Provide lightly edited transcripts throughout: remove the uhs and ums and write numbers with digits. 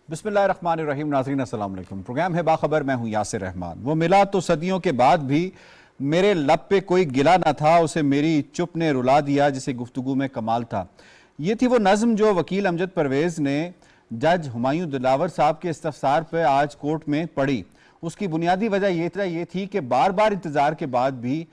بسم اللہ الرحمن الرحیم. ناظرین السلام علیکم. پروگرام ہے باخبر. میں ہوں یاسر رحمان. وہ ملا تو صدیوں کے بعد بھی میرے لب پہ کوئی گلا نہ تھا، اسے میری چپ نے رلا دیا جسے گفتگو میں کمال تھا. یہ تھی وہ نظم جو وکیل امجد پرویز نے جج ہمایوں دلاور صاحب کے استفسار پہ آج کورٹ میں پڑھی. اس کی بنیادی وجہ یہ تھی کہ بار بار انتظار کے بعد بھی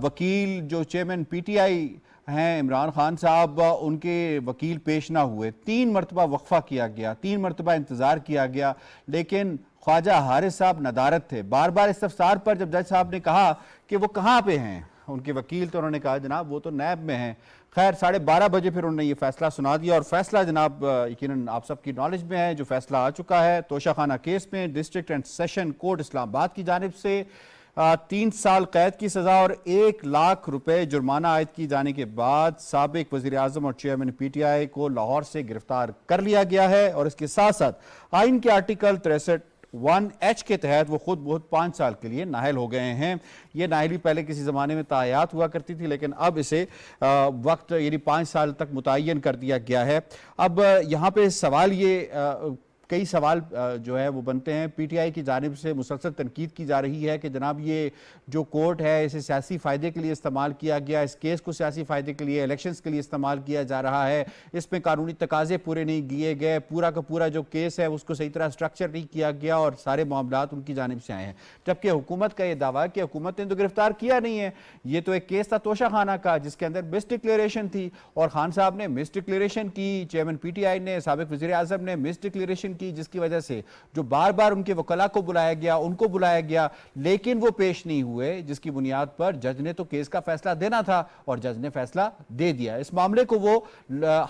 وکیل جو چیئرمین پی ٹی آئی ہیں عمران خان صاحب، ان کے وکیل پیش نہ ہوئے. 3 مرتبہ وقفہ کیا گیا، 3 مرتبہ انتظار کیا گیا، لیکن خواجہ حارث صاحب ندارت تھے. بار بار استفسار پر جب جج صاحب نے کہا کہ وہ کہاں پہ ہیں ان کے وکیل، تو انہوں نے کہا جناب وہ تو نیب میں ہیں. خیر 12:30 بجے پھر انہوں نے یہ فیصلہ سنا دیا، اور فیصلہ جناب یقیناً آپ سب کی نالج میں ہے. جو فیصلہ آ چکا ہے توشہ خانہ کیس میں ڈسٹرکٹ اینڈ سیشن کورٹ اسلام آباد کی جانب سے 3 سال قید کی سزا اور 1 لاکھ روپے جرمانہ عائد کی جانے کے بعد سابق وزیر اعظم اور چیئرمین پی ٹی آئی کو لاہور سے گرفتار کر لیا گیا ہے. اور اس کے ساتھ ساتھ آئین کے آرٹیکل 63(1)H کے تحت وہ خود بہت 5 سال کے لیے نااہل ہو گئے ہیں. یہ نااہلی پہلے کسی زمانے میں تاحیات ہوا کرتی تھی، لیکن اب اسے وقت یعنی 5 سال تک متعین کر دیا گیا ہے. اب یہاں پہ سوال کئی سوال جو ہے وہ بنتے ہیں. پی ٹی آئی کی جانب سے مسلسل تنقید کی جا رہی ہے کہ جناب یہ جو کورٹ ہے اسے سیاسی فائدے کے لیے استعمال کیا گیا، اس کیس کو سیاسی فائدے کے لیے، الیکشنز کے لیے استعمال کیا جا رہا ہے. اس میں قانونی تقاضے پورے نہیں کیے گئے، پورا کا پورا جو کیس ہے اس کو صحیح طرح سٹرکچر نہیں کیا گیا، اور سارے معاملات ان کی جانب سے آئے ہیں. جبکہ حکومت کا یہ دعویٰ کہ حکومت نے تو گرفتار کیا نہیں ہے، یہ تو ایک کیس تھا توشہ خانہ کا جس کے اندر مس ڈکلیریشن تھی، اور خان صاحب نے مس ڈکلیریشن کی، چیئرمین پی ٹی آئی نے، سابق وزیر اعظم نے مس ڈکلیریشن کی، جس کی وجہ سے جو بار بار ان کے وکلاء کو بلایا گیا، ان کو بلایا گیا، لیکن وہ پیش نہیں ہوئے، جس کی بنیاد پر جج نے تو کیس کا فیصلہ دینا تھا اور جج نے فیصلہ دے دیا. اس معاملے کو وہ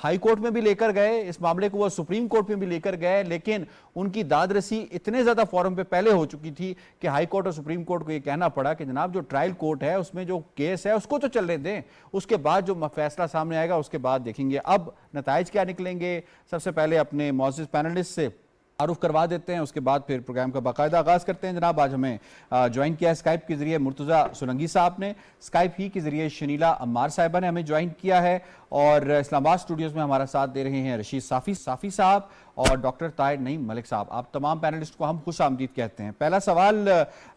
ہائی کورٹ میں بھی لے کر گئے، اس معاملے کو وہ سپریم کورٹ میں بھی لے کر گئے، لیکن ان کی داد رسی اتنے زیادہ فورم پہ پہلے ہو چکی تھی کہ ہائی کورٹ اور سپریم کورٹ کو یہ کہنا پڑا کہ جناب جو ٹرائل کورٹ ہے اس میں جو کیس ہے اس کو تو چلنے دیں، اس کے بعد جو فیصلہ سامنے آئے گا اس کے بعد دیکھیں گے. اب نتائج کیا نکلیں گے، سب سے پہلے اپنے معزز پینلسٹ سے تعارف کروا دیتے ہیں، اس کے بعد پھر پروگرام کا باقاعدہ آغاز کرتے ہیں. جناب آج ہمیں جوائن کیا ہے اسکائپ کے ذریعے مرتضیٰ سولنگی صاحب نے، اسکائپ ہی کے ذریعے شنیلا عمار صاحبہ نے ہمیں جوائن کیا ہے، اور اسلام آباد اسٹوڈیوز میں ہمارا ساتھ دے رہے ہیں رشید صافی صاحب اور ڈاکٹر طاہر نعیم ملک صاحب. آپ تمام پینلسٹ کو ہم خوش آمدید کہتے ہیں. پہلا سوال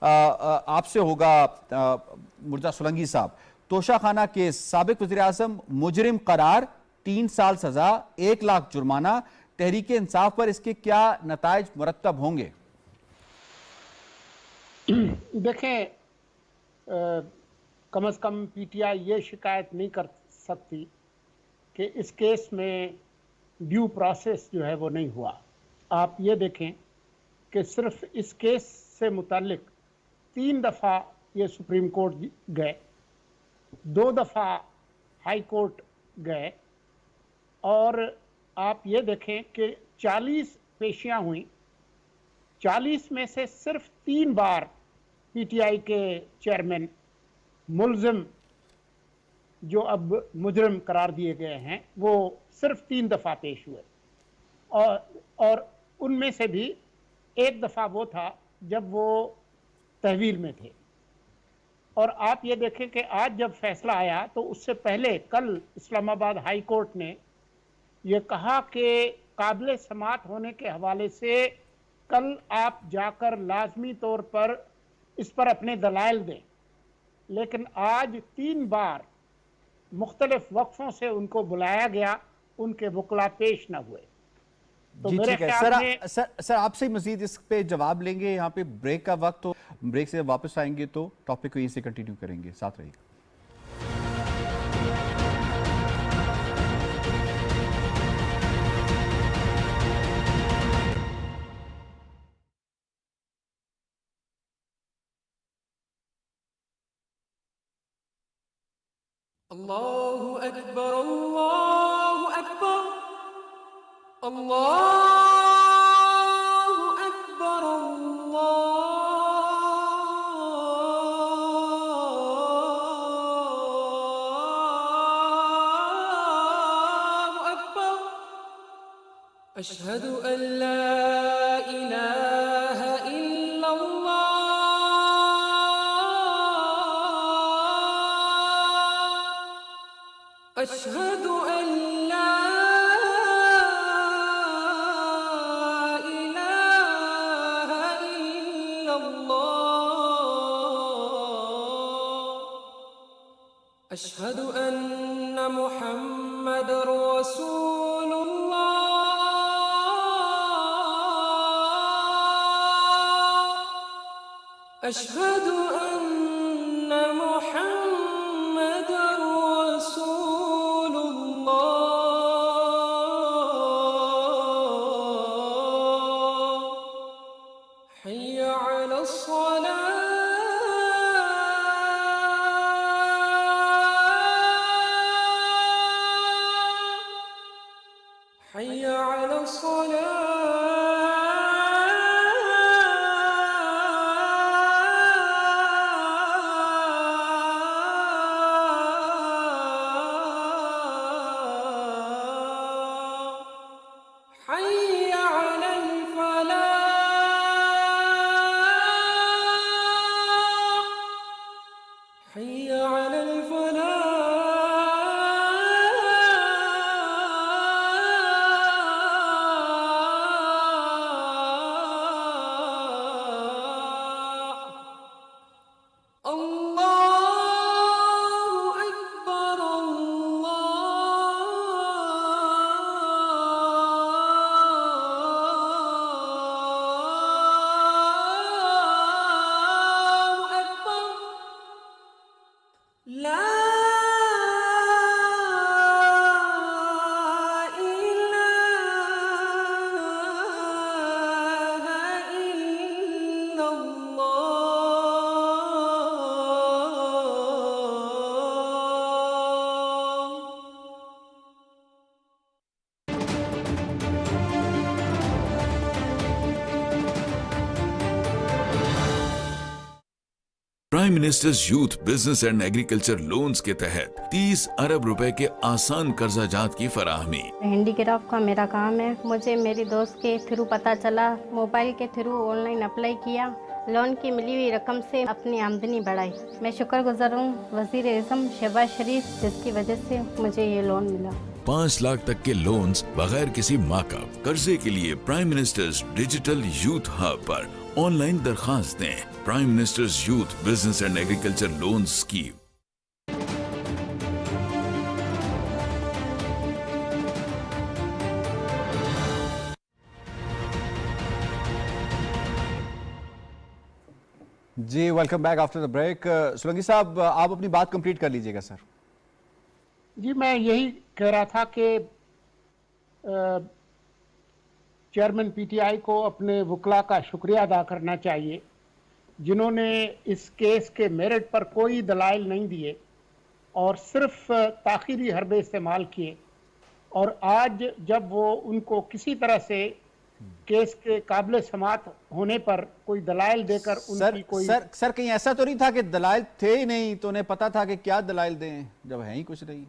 آپ سے ہوگا مرتضیٰ سولنگی صاحب. توشہ خانہ کے سابق وزیر اعظم مجرم قرار، 3 سال سزا، 1 لاکھ جرمانہ، تحریک انصاف پر اس کے کیا نتائج مرتب ہوں گے؟ دیکھیں، کم از کم پی ٹی آئی یہ شکایت نہیں کر سکتی کہ اس کیس میں ڈیو پروسیس جو ہے وہ نہیں ہوا. آپ یہ دیکھیں کہ صرف اس کیس سے متعلق 3 دفعہ یہ سپریم کورٹ گئے، 2 دفعہ ہائی کورٹ گئے، اور آپ یہ دیکھیں کہ 40 پیشیاں ہوئیں، 40 میں سے صرف 3 بار پی ٹی آئی کے چیئرمین ملزم جو اب مجرم قرار دیے گئے ہیں وہ صرف 3 دفعہ پیش ہوئے، اور ان میں سے بھی 1 دفعہ وہ تھا جب وہ تحویل میں تھے. اور آپ یہ دیکھیں کہ آج جب فیصلہ آیا تو اس سے پہلے کل اسلام آباد ہائی کورٹ نے یہ کہا کہ قابل سماعت ہونے کے حوالے سے کل آپ جا کر لازمی طور پر اس پر اپنے دلائل دیں، لیکن آج 3 بار مختلف وقفوں سے ان کو بلایا گیا، ان کے وکلاء پیش نہ ہوئے. تو جی میرے ٹھیک ہے خیال میں سر آپ سے مزید اس پہ جواب لیں گے. یہاں پہ بریک کا وقت ہو، بریک سے واپس آئیں گے تو ٹاپک کو یہیں سے کنٹینیو کریں گے. ساتھ رہیے. اللہ اکبر اللہ اکبر اللہ اکبر اللہ اکبر اشہد ان لا الہ الا اللہ اشہد ان لا أشهد أن محمد رسول الله أشهد أن محمد رسول الله حي على الصلاة حي على الصلاة حي على الفلاح حي على الفلاح الله أكبر الله أكبر لا إله إلا الله prime ministers youth business and agriculture loans के तहत 30 अरब रुपए के आसान कर्जा जात की फराहमी। हैंडीक्राफ्ट का मेरा काम है। मुझे मेरी दोस्त के थ्रू पता चला, मोबाइल के थ्रू ऑनलाइन अप्लाई किया, लोन की मिली हुई रकम से अपनी आमदनी बढ़ाई। मैं शुक्रगुजार हूँ वज़ीर आज़म शहबाज शरीफ, जिसकी वजह से मुझे ये लोन मिला। 5 लाख तक के लोन्स बगैर किसी मार्कअप। कर्जे के लिए prime ministers digital youth hub पर ऑनलाइन दरखास्त दें। Prime ministers youth business and agriculture loan scheme. जी welcome back after the break. Solanki साहब, आप अपनी बात कंप्लीट कर लीजिएगा सर। जी मैं यही कह रहा था कि चेयरमैन पीटीआई को अपने वकला का शुक्रिया अदा करना चाहिए, जिन्होंने इस केस के मेरिट पर कोई दलाइल नहीं दिए और सिर्फ ताखीरी हरबे इस्तेमाल किए, और आज जब वो उनको किसी तरह से केस के काबिल समात होने पर कोई दलाइल देकर उनकी कोई सर कहीं ऐसा तो नहीं था कि दलाइल थे ही नहीं तो उन्हें पता था कि क्या दलाइल दें जब है ही कुछ नहीं?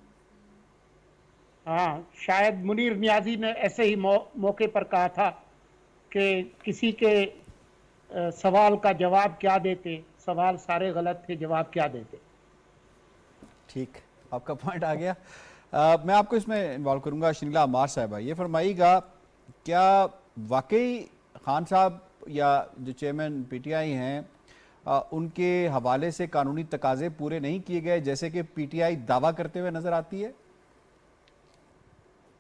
हाँ, शायद मुनीर नियाजी ने ऐसे ही मौके पर कहा था कि किसी के सवाल का जवाब क्या देते, सवाल सारे गलत थे, जवाब क्या देते। ठीक, आपका पॉइंट आ गया। मैं आपको इसमें इन्वॉल्व करूंगा। शनीला अमार साहबा, ये फरमाइएगा, क्या वाकई खान साहब या जो चेयरमैन पीटीआई हैं उनके हवाले से कानूनी तकाजे पूरे नहीं किए गए जैसे कि पीटीआई दावा करते हुए नजर आती है?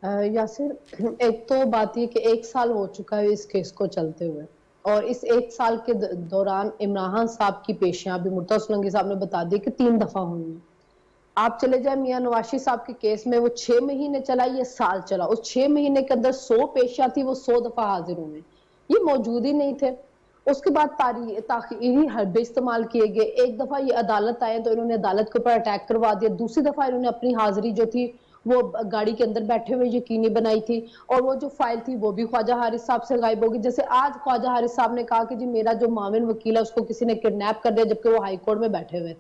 यासिर, एक तो बात ये कि 1 साल हो चुका है इस केस को चलते हुए, और इस 1 साल के दौरान इमरान साहब की पेशियां भी मुर्तज़ा सोलंकी साहब ने बता दी कि 3 दफा हुई हैं। आप चले जाए मियां नवाशी साहब के केस में, वो 6 महीने चला, ये साल चला। उस 6 महीने के अंदर 100 पेशियां थी, वो 100 दफा हाजिर हुए, ये मौजूद ही नहीं थे। उसके बाद ताखीरी हरबे इस्तेमाल किए गए। एक दफा ये अदालत आए तो इन्होंने अदालत के ऊपर अटैक करवा दिया, दूसरी दफा इन्होंने अपनी हाजिरी जो थी वो गाड़ी के अंदर बैठे हुए यकीनी बनाई थी, और वो जो फाइल थी वो भी ख्वाजा हारिस साहब से गायब होगी। जैसे आज ख्वाजा हारिस साहब ने कहा कि जी मेरा जो माविन वकील है उसको किसी ने किडनैप कर दिया, जबकि वो हाई कोर्ट में बैठे हुए थे।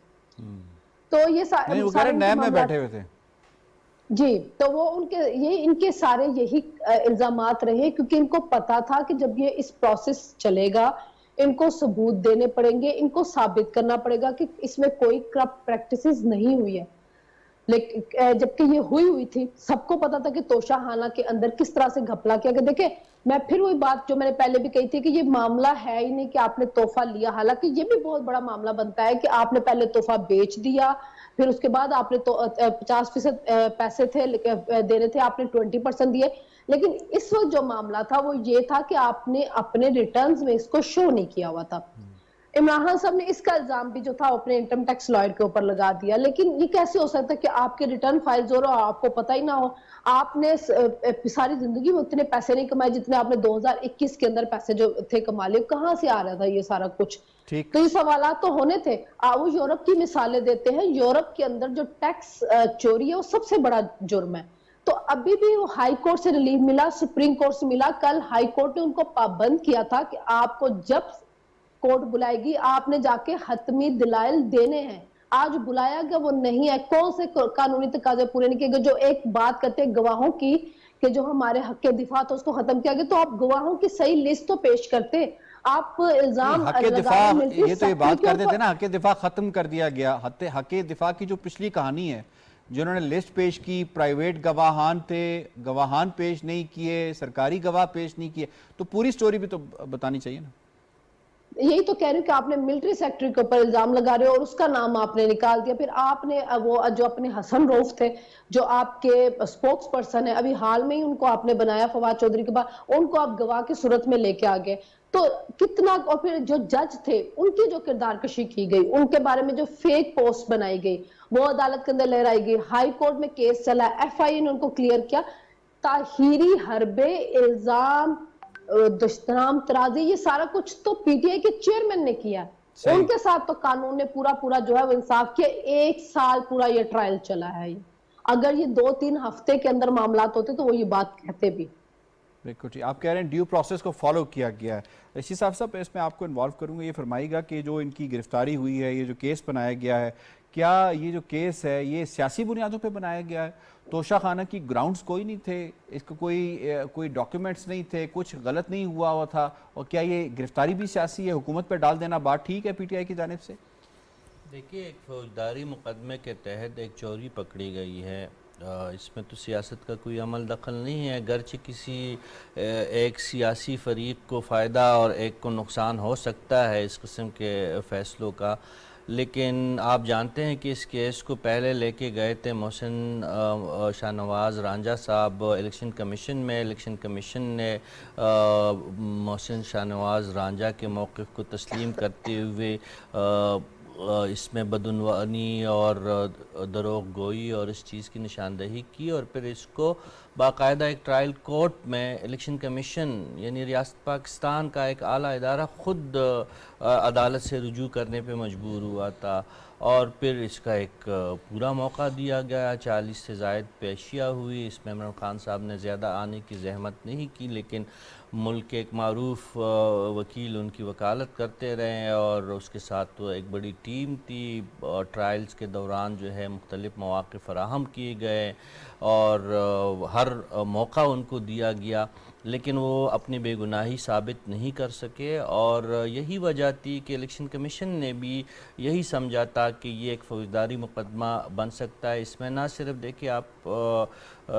तो ये नहीं, वो कह रहे नैब में बैठे हुए थे जी, तो वो इनके सारे यही इल्जामात रहे, क्योंकि इनको पता था कि जब ये इस प्रोसेस चलेगा इनको सबूत देने पड़ेंगे, इनको साबित करना पड़ेगा कि इसमें कोई करप्ट प्रैक्टिसेस नहीं हुई है। लेकिन जबकि ये हुई थी, सबको पता था कि तोशाखाना के अंदर किस तरह से घपला किया गया। देखिए, मैं फिर वही बात जो मैंने पहले भी कही थी कि ये मामला है ही नहीं कि आपने तोहफा लिया, हालांकि ये भी बहुत बड़ा मामला बनता है कि आपने पहले तोहफा बेच दिया, फिर उसके बाद आपने तो 50% पैसे थे देने थे, आपने 20% दिए। लेकिन इस वक्त जो मामला था वो ये था कि आपने अपने रिटर्न्स में इसको शो नहीं किया हुआ था। इमरान खान साहब ने इसका इल्जाम भी जो था अपने इनकम टैक्स लॉयर के ऊपर लगा दिया। लेकिन ये कैसे हो सकता है कि आपके रिटर्न फाइल्स हो रहे हो, आपको पता ही ना हो? आपने सारी जिंदगी में उतने पैसे नहीं कमाए जितने आपने 2021 के अंदर पैसे जो थे कमा लिए। कहाँ से आ रहा था ये सारा कुछ? तो ये सवाल तो होने थे। वो यूरोप की मिसालें देते हैं, यूरोप के अंदर जो टैक्स चोरी है वो सबसे बड़ा जुर्म है। तो अभी भी वो हाई कोर्ट से रिलीफ मिला, सुप्रीम कोर्ट से मिला। कल हाई कोर्ट ने उनको पाबंद किया था कि आपको जब कोर्ट बुलाएगी आपने जाके हतमी दलाइल देने हैं। आज बुलाया गया, वो नहीं है। कौन से कानूनी तकाजे पूरे नहीं किए गए? जो एक बात करते हैं गवाहों की कि जो हमारे हक के दिफा था उसको खत्म किया गया, तो आप गवाहों की सही लिस्ट तो पेश करते। आप इल्जाम हक दिफा, ये तो ये बात कर देते ना, हक दिफा खत्म कर दिया गया। हक दिफा की जो पिछली कहानी है, जिन्होंने लिस्ट पेश की, प्राइवेट गवाहान थे, गवाहान पेश नहीं किए, सरकारी गवाह पेश नहीं किए, तो पूरी स्टोरी भी तो बतानी चाहिए ना। यही तो कह रही हूँ कि आपने मिलिट्री सेक्रेटरी के ऊपर इल्जाम लगा रहे हो और उसका नाम आपने निकाल दिया। फिर आपने वो जो अपने हसन रऊफ थे जो आपके स्पोक्स पर्सन है, अभी हाल में ही उनको आपने बनाया फवाद चौधरी के बाद, उनको आप गवाह की सूरत में लेके आ गए। तो कितना, और फिर जो जज थे उनकी जो किरदार कशी की गई, उनके बारे में जो फेक पोस्ट बनाई गई वो अदालत के अंदर लहराई गई। हाई कोर्ट में केस चला, FIA ने उनको क्लियर किया। ताहीरी हरबे, इल्जाम, दुष्नाम तराजी, ये सारा कुछ तो PTI के चेयरमैन ने किया। उनके साथ तो कानून ने पूरा जो है वो इंसाफ किया। 1 साल पूरा ये ट्रायल चला है। अगर ये 2-3 हफ्ते के अंदर मामलात होते तो वो ये बात कहते भी। बिल्कुल ठीक, आप कह रहे हैं ड्यू प्रोसेस को फॉलो किया गया है। ऋषि साहब इसमें आपको इन्वॉल्व करूंगा। ये फरमाइएगा कि जो इनकी गिरफ्तारी हुई है, ये जो केस बनाया गया है, क्या ये जो केस है ये सियासी बुनियादों पे बनाया गया है? तोशाखाना की ग्राउंड्स कोई नहीं थे, इसको कोई डॉक्यूमेंट्स नहीं थे, कुछ गलत नहीं हुआ था, और क्या ये गिरफ्तारी भी सियासी है? हुकूमत पे डाल देना बात ठीक है PTI की जानिब से? देखिए, एक फौजदारी मुकदमे के तहत एक चोरी पकड़ी गई है, इसमें तो सियासत का कोई अमल दखल नहीं है। अगरचे किसी एक सियासी फरीक को फ़ायदा और एक को नुकसान हो सकता है इस किस्म के फ़ैसलों का, लेकिन आप जानते हैं कि इस केस को पहले लेके गए थे मोहसिन शाहनवाज रांझा साहब इलेक्शन कमीशन में। इलेक्शन कमीशन ने मोहसिन शाहनवाज रांझा के मौक़िफ़ को तस्लीम करते हुए इसमें बदउनवानी और दरोग गोई और इस चीज़ की निशानदही की, और फिर इसको बाकायदा एक ट्रायल कोर्ट में इलेक्शन कमीशन यानी रियासत पाकिस्तान का एक आला इदारा ख़ुद अदालत से रुजू करने पे मजबूर हुआ था, और फिर इसका एक पूरा मौका दिया गया। 40 से ज़ायद पेशियाँ हुई। इसमें इमरान खान साहब ने ज़्यादा आने की जहमत नहीं की, लेकिन मुल्क के एक मारूफ वकील उनकी वकालत करते रहे, और उसके साथ तो एक बड़ी टीम थी। और ट्रायल्स के दौरान जो है मुख्तलिफ मौक़े फ़राहम किए गए और हर मौका उनको दिया गया, लेकिन वो अपनी बेगुनाही साबित नहीं कर सके। और यही वजह थी कि इलेक्शन कमीशन ने भी यही समझा था कि ये एक फ़ौजदारी मुकदमा बन सकता है। इसमें ना सिर्फ देखिए आप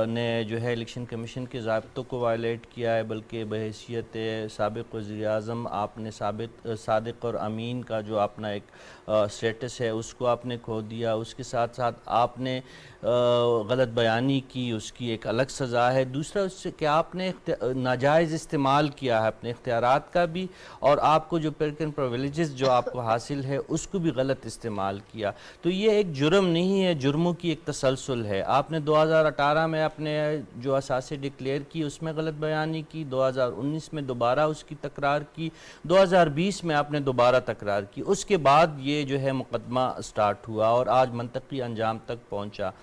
ने जो है इलेक्शन कमीशन के ज़ाब्तों को वायलेट किया है, बल्कि बहैसियत साबिक़ वज़ीर-ए-आज़म आपने सादिक़ और अमीन का जो अपना एक स्टेटस है उसको आपने खो दिया। उसके साथ साथ आपने गलत बयानी की, उसकी एक अलग सज़ा है। दूसरा उससे कि आपने नाजायज़ इस्तेमाल किया है अपने इख्तियारात का भी, और आपको जो पेरिकन प्रिविलेजेस जो आपको हासिल है उसको भी गलत इस्तेमाल किया। तो ये एक जुर्म नहीं है, जुर्मों की एक तसलसल है। आपने 2018 में अपने जो असासे डिक्लेयर की उसमें गलत बयानी की, 2019 में दोबारा उसकी तकरार की, 2020 में आपने दोबारा तकरार की। उसके बाद ये जो है मुकदमा स्टार्ट हुआ और आज मंतकी अंजाम तक पहुंचा।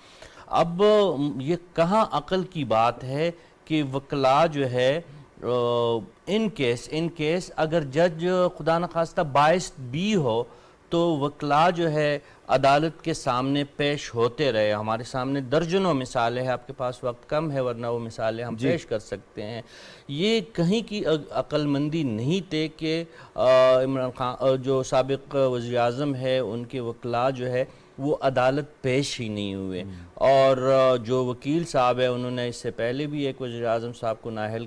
अब ये कहाँ अक्ल की बात है कि वकला जो है इन केस अगर जज खुदा न खास्ता बाइस भी हो तो वकला जो है अदालत के सामने पेश होते रहे। हमारे सामने दर्जनों मिसालें हैं, आपके पास वक्त कम है वरना वो मिसालें हम पेश कर सकते हैं। ये कहीं की अक्लमंदी नहीं थे कि इमरान खान जो साबिक़ वज़ीर-ए-आज़म है उनके वकला जो है وہ عدالت پیش ہی نہیں ہوئے. اور جو وکیل صاحب ہے انہوں نے اس سے پہلے بھی ایک وزیر اعظم صاحب کو نااہل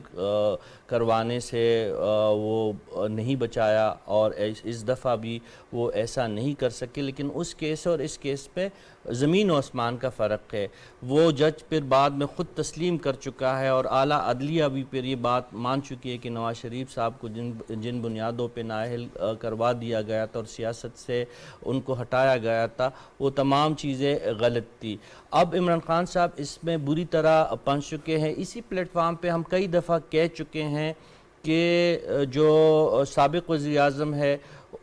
کروانے سے وہ نہیں بچایا اور اس دفعہ بھی وہ ایسا نہیں کر سکے. لیکن اس کیس اور اس کیس پہ زمین و آسمان کا فرق ہے. وہ جج پھر بعد میں خود تسلیم کر چکا ہے اور اعلیٰ عدلیہ بھی پھر یہ بات مان چکی ہے کہ نواز شریف صاحب کو جن بنیادوں پہ نااہل کروا دیا گیا تھا اور سیاست سے ان کو ہٹایا گیا تھا وہ تمام چیزیں غلط تھی. اب عمران خان صاحب اس میں بری طرح پھنس چکے ہیں. اسی پلیٹ فارم پہ ہم کئی دفعہ کہہ چکے ہیں کہ جو سابق وزیر اعظم ہے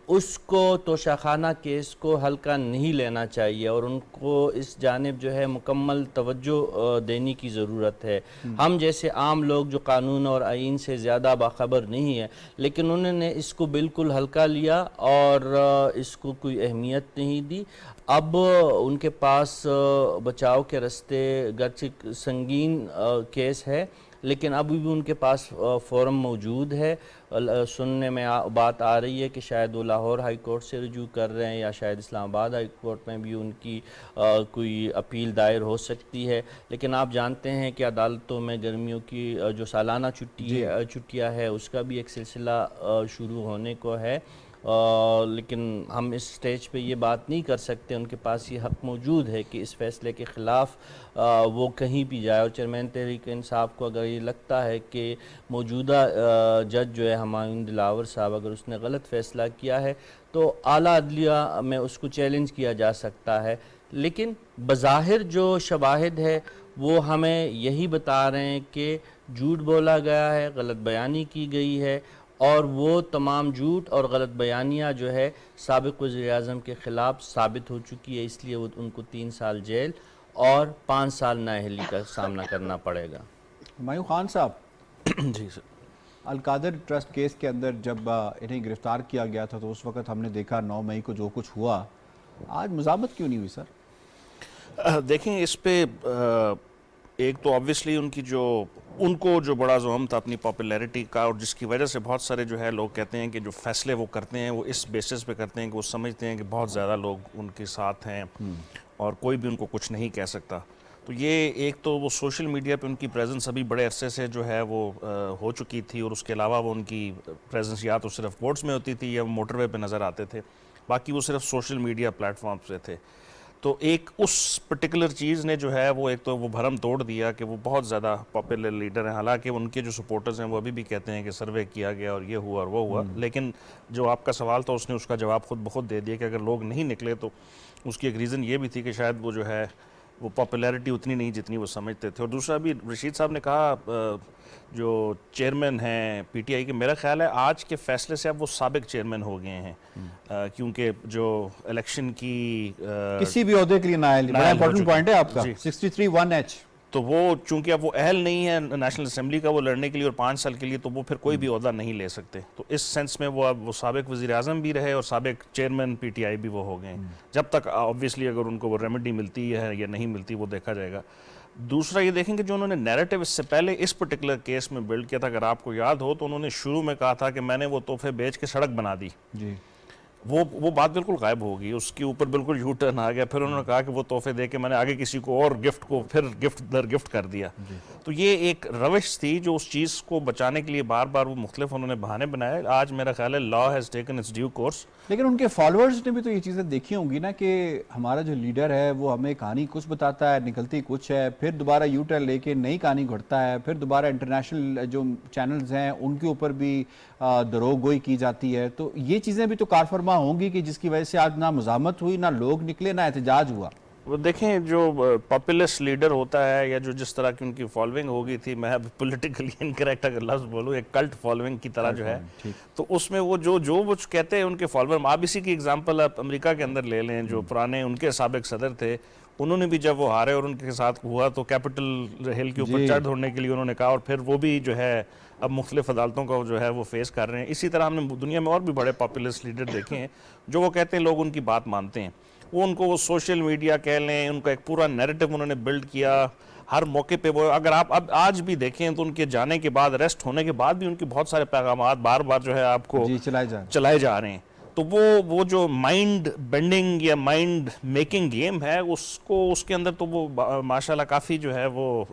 اس کو توشہ خانہ کیس کو ہلکا نہیں لینا چاہیے اور ان کو اس جانب جو ہے مکمل توجہ دینے کی ضرورت ہے. ہم جیسے عام لوگ جو قانون اور آئین سے زیادہ باخبر نہیں ہیں لیکن انہوں نے اس کو بالکل ہلکا لیا اور اس کو کوئی اہمیت نہیں دی. اب ان کے پاس بچاؤ کے راستے گرچہ سنگین کیس ہے لیکن ابھی بھی ان کے پاس فورم موجود ہے. سننے میں بات آ رہی ہے کہ شاید وہ لاہور ہائی کورٹ سے رجوع کر رہے ہیں یا شاید اسلام آباد ہائی کورٹ میں بھی ان کی کوئی اپیل دائر ہو سکتی ہے. لیکن آپ جانتے ہیں کہ عدالتوں میں گرمیوں کی جو سالانہ چھٹیاں ہے اس کا بھی ایک سلسلہ شروع ہونے کو ہے. لیکن ہم اس سٹیج پہ یہ بات نہیں کر سکتے. ان کے پاس یہ حق موجود ہے کہ اس فیصلے کے خلاف وہ کہیں بھی جائے. اور چیئرمین تحریک انصاف کو اگر یہ لگتا ہے کہ موجودہ جج جو ہے ہمایوں دلاور صاحب اگر اس نے غلط فیصلہ کیا ہے تو اعلیٰ عدلیہ میں اس کو چیلنج کیا جا سکتا ہے. لیکن بظاہر جو شواہد ہے وہ ہمیں یہی بتا رہے ہیں کہ جھوٹ بولا گیا ہے, غلط بیانی کی گئی ہے اور وہ تمام جھوٹ اور غلط بیانیاں جو ہے سابق وزیر اعظم کے خلاف ثابت ہو چکی ہے. اس لیے وہ ان کو 3 سال جیل اور 5 سال نااہلی کا سامنا کرنا پڑے گا. ہمایوں خان صاحب, جی سر, القادر ٹرسٹ کیس کے اندر جب انہیں گرفتار کیا گیا تھا تو اس وقت ہم نے دیکھا 9 مئی کو جو کچھ ہوا, آج مزاحمت کیوں نہیں ہوئی سر؟ دیکھیں اس پہ ایک تو آبویسلی ان کو جو بڑا زوم تھا اپنی پاپولیرٹی کا اور جس کی وجہ سے بہت سارے جو ہے لوگ کہتے ہیں کہ جو فیصلے وہ کرتے ہیں وہ اس بیسس پہ کرتے ہیں کہ وہ سمجھتے ہیں کہ بہت زیادہ لوگ ان کے ساتھ ہیں اور کوئی بھی ان کو کچھ نہیں کہہ سکتا. تو یہ ایک تو وہ سوشل میڈیا پہ ان کی پریزنس ابھی بڑے عرصے سے جو ہے وہ ہو چکی تھی اور اس کے علاوہ وہ ان کی پریزنس یا تو صرف کورٹس میں ہوتی تھی یا موٹر وے پہ نظر آتے تھے, باقی وہ صرف سوشل میڈیا پلیٹ فارمز پہ تھے. تو ایک اس پرٹیکولر چیز نے جو ہے وہ ایک تو وہ بھرم توڑ دیا کہ وہ بہت زیادہ پاپولر لیڈر ہیں. حالانکہ ان کے جو سپورٹرز ہیں وہ ابھی بھی کہتے ہیں کہ سروے کیا گیا اور یہ ہوا اور وہ ہوا. لیکن جو آپ کا سوال تھا اس نے اس کا جواب خود بخود دے دیا کہ اگر لوگ نہیں نکلے تو اس کی ایک ریزن یہ بھی تھی کہ شاید وہ جو ہے وہ پاپولیرٹی اتنی نہیں جتنی وہ سمجھتے تھے. اور دوسرا بھی رشید صاحب نے کہا جو چیئرمین ہیں پی ٹی آئی کے, میرا خیال ہے آج کے فیصلے سے اب وہ سابق چیئرمین ہو گئے ہیں کیونکہ جو الیکشن کی کسی بھی عہدے کے لیے نااہل, بڑا امپورٹنٹ پوائنٹ ہے آپ کا 63(1)H, تو وہ چونکہ اب وہ اہل نہیں ہے نیشنل اسمبلی کا وہ لڑنے کے لیے اور 5 سال کے لیے, تو وہ پھر کوئی بھی عہدہ نہیں لے سکتے. تو اس سینس میں وہ اب وہ سابق وزیر اعظم بھی رہے اور سابق چیئرمین پی ٹی آئی بھی وہ ہو گئے ہیں. جب تک آبویسلی اگر ان کو وہ ریمیڈی ملتی ہے یا نہیں ملتی وہ دیکھا جائے گا. دوسرا یہ دیکھیں کہ جو انہوں نے نیریٹو اس سے پہلے اس پرٹیکولر کیس میں بلڈ کیا تھا, اگر آپ کو یاد ہو تو انہوں نے شروع میں کہا تھا کہ میں نے وہ تحفے بیچ کے سڑک بنا دی. جی, وہ بات بالکل غائب ہو گئی, اس کے اوپر بالکل یو ٹرن آ گیا. پھر انہوں نے کہا کہ وہ تحفے دے کے میں نے آگے کسی کو اور گفٹ کو پھر گفٹ در گفٹ کر دیا. تو یہ ایک روش تھی جو اس چیز کو بچانے کے لیے بار بار وہ مختلف انہوں نے بہانے بنائے. آج میرا خیال ہے law has taken its due course. لیکن ان کے فالوورز نے بھی تو یہ چیزیں دیکھی ہوں گی نا کہ ہمارا جو لیڈر ہے وہ ہمیں کہانی کچھ بتاتا ہے, نکلتی کچھ ہے, پھر دوبارہ یو ٹرن لے کے نئی کہانی گھڑتا ہے, پھر دوبارہ انٹرنیشنل جو چینلز ہیں ان کے اوپر بھی دروغ گوئی کی جاتی ہے. تو یہ چیزیں بھی تو کار فرما ہوں گی کہ جس کی وجہ سے آج نہ مزاحمت ہوئی, نہ لوگ نکلے, نہ احتجاج ہوا. وہ دیکھیں جو پاپولسٹ لیڈر ہوتا ہے یا جو جس طرح کی ان کی فالوئنگ ہو گئی تھی, میں اب پولیٹیکلی انکریکٹ اگر لفظ بولوں, ایک کلٹ فالوئنگ کی طرح جو ہے, تو اس میں وہ جو وہ کہتے ہیں ان کے فالوور, آپ اسی کی ایگزامپل آپ امریکہ کے اندر لے لیں. جو پرانے ان کے سابق صدر تھے انہوں نے بھی جب وہ ہارے اور ان کے ساتھ ہوا تو کیپٹل ہل کے اوپر چڑھ دوڑنے کے لیے انہوں نے کہا, اور پھر وہ بھی جو ہے اب مختلف عدالتوں کا جو ہے وہ فیس کر رہے ہیں. اسی طرح ہم نے دنیا میں اور بھی بڑے پاپولسٹ لیڈر دیکھے ہیں جو وہ کہتے ہیں لوگ ان کی بات مانتے ہیں. وہ ان کو وہ سوشل میڈیا کہہ لیں, ان کا ایک پورا نیریٹو انہوں نے بلڈ کیا ہر موقع پہ. وہ اگر آپ اب آج بھی دیکھیں تو ان کے جانے کے بعد, اریسٹ ہونے کے بعد بھی ان کے بہت سارے پیغامات بار بار جو ہے آپ کو چلائے جا رہے ہیں. تو وہ جو مائنڈ بینڈنگ یا مائنڈ میکنگ گیم ہے اس کے اندر تو وہ ماشاءاللہ کافی جو ہے وہ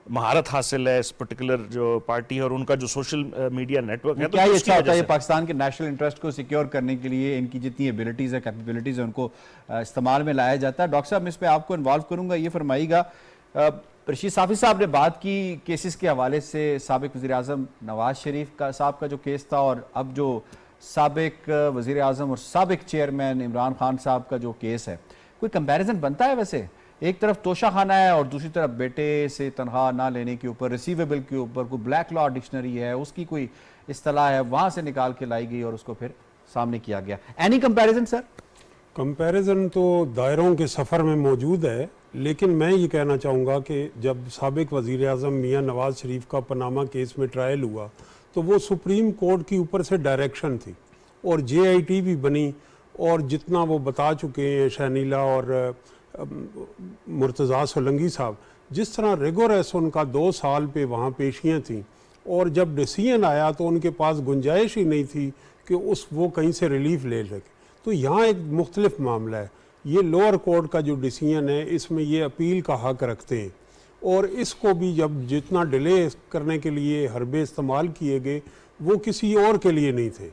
مہارت حاصل ہے اس پرٹیکولر جو پارٹی اور ان کا جو سوشل میڈیا نیٹ ورک ہے. کیا یہ اچھا ہوتا ہے پاکستان کے نیشنل انٹرسٹ کو سیکیور کرنے کے لیے ان کی جتنی ایبلٹیز ہے کیپیبلٹیز ہیں ان کو استعمال میں لایا جاتا ہے؟ ڈاکٹر صاحب میں اس پہ آپ کو انوالو کروں گا. یہ فرمائیے گا رشید صافی صاحب نے بات کی کیسز کے حوالے سے سابق وزیر اعظم نواز شریف صاحب کا جو کیس تھا اور اب جو سابق وزیر اعظم اور سابق چیئرمین عمران خان صاحب کا جو کیس ہے. کوئی کمپیریزن بنتا ہے ویسے؟ ایک طرف توشہ خانہ ہے اور دوسری طرف بیٹے سے تنخواہ نہ لینے کے اوپر ریسیویبل کے اوپر کوئی بلیک لا ڈکشنری ہے, اس کی کوئی اصطلاح ہے, وہاں سے نکال کے لائی گئی اور اس کو پھر سامنے کیا گیا. اینی کمپیریزن سر؟ کمپیریزن تو دائروں کے سفر میں موجود ہے, لیکن میں یہ کہنا چاہوں گا کہ جب سابق وزیر اعظم میاں نواز شریف کا پاناما کیس میں ٹرائل ہوا تو وہ سپریم کورٹ کی اوپر سے ڈائریکشن تھی اور جے آئی ٹی بھی بنی, اور جتنا وہ بتا چکے ہیں شہنیلا اور مرتضیٰ سولنگی صاحب, جس طرح ریگوریس ان کا 2 سال پہ وہاں پیشیاں تھیں اور جب ڈیسیژن آیا تو ان کے پاس گنجائش ہی نہیں تھی کہ وہ کہیں سے ریلیف لے سکے. تو یہاں ایک مختلف معاملہ ہے. یہ لوور کورٹ کا جو ڈیسیژن ہے اس میں یہ اپیل کا حق رکھتے ہیں, اور اس کو بھی جب جتنا ڈیلے کرنے کے لیے حربے استعمال کیے گئے وہ کسی اور کے لیے نہیں تھے.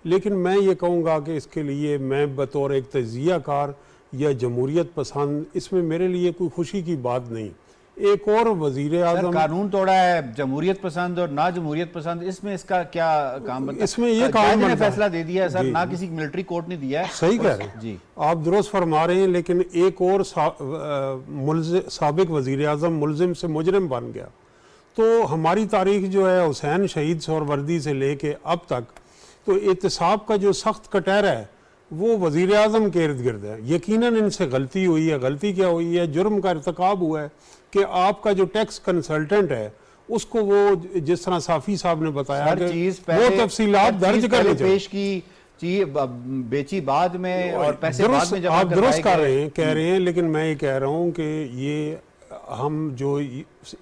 لیکن میں یہ کہوں گا کہ اس کے لیے میں بطور ایک تجزیہ کار یا جمہوریت پسند, اس میں میرے لیے کوئی خوشی کی بات نہیں. ایک اور وزیر اعظم قانون توڑا ہے, جمہوریت پسند اور نہ جمہوریت پسند, اس میں اس کا کیا کام بنتا ہے؟ اس میں یہ کام نے فیصلہ دے دیا ہے سر, نہ کسی ملٹری کورٹ نے دیا ہے. صحیح کہہ رہے ہیں جی, آپ درست فرما رہے ہیں, لیکن ایک اور سابق وزیر اعظم ملزم سے مجرم بن گیا. تو ہماری تاریخ جو ہے حسین شہید سہروردی سے لے کے اب تک تو احتساب کا جو سخت کٹہرا ہے وہ وزیر اعظم کے ارد گرد ہے. یقیناً ان سے غلطی ہوئی ہے. غلطی کیا ہوئی ہے؟ جرم کا ارتکاب ہوا ہے کہ آپ کا جو ٹیکس کنسلٹنٹ ہے اس کو وہ جس طرح صافی صاحب نے بتایا کہ وہ تفصیلات درج کرنے چاہیے, پیش کی چیز بیچی بعد میں اور پیسے بعد میں جمع آپ درست کہہ رہے ہیں, لیکن میں یہ کہہ رہا ہوں کہ یہ ہم جو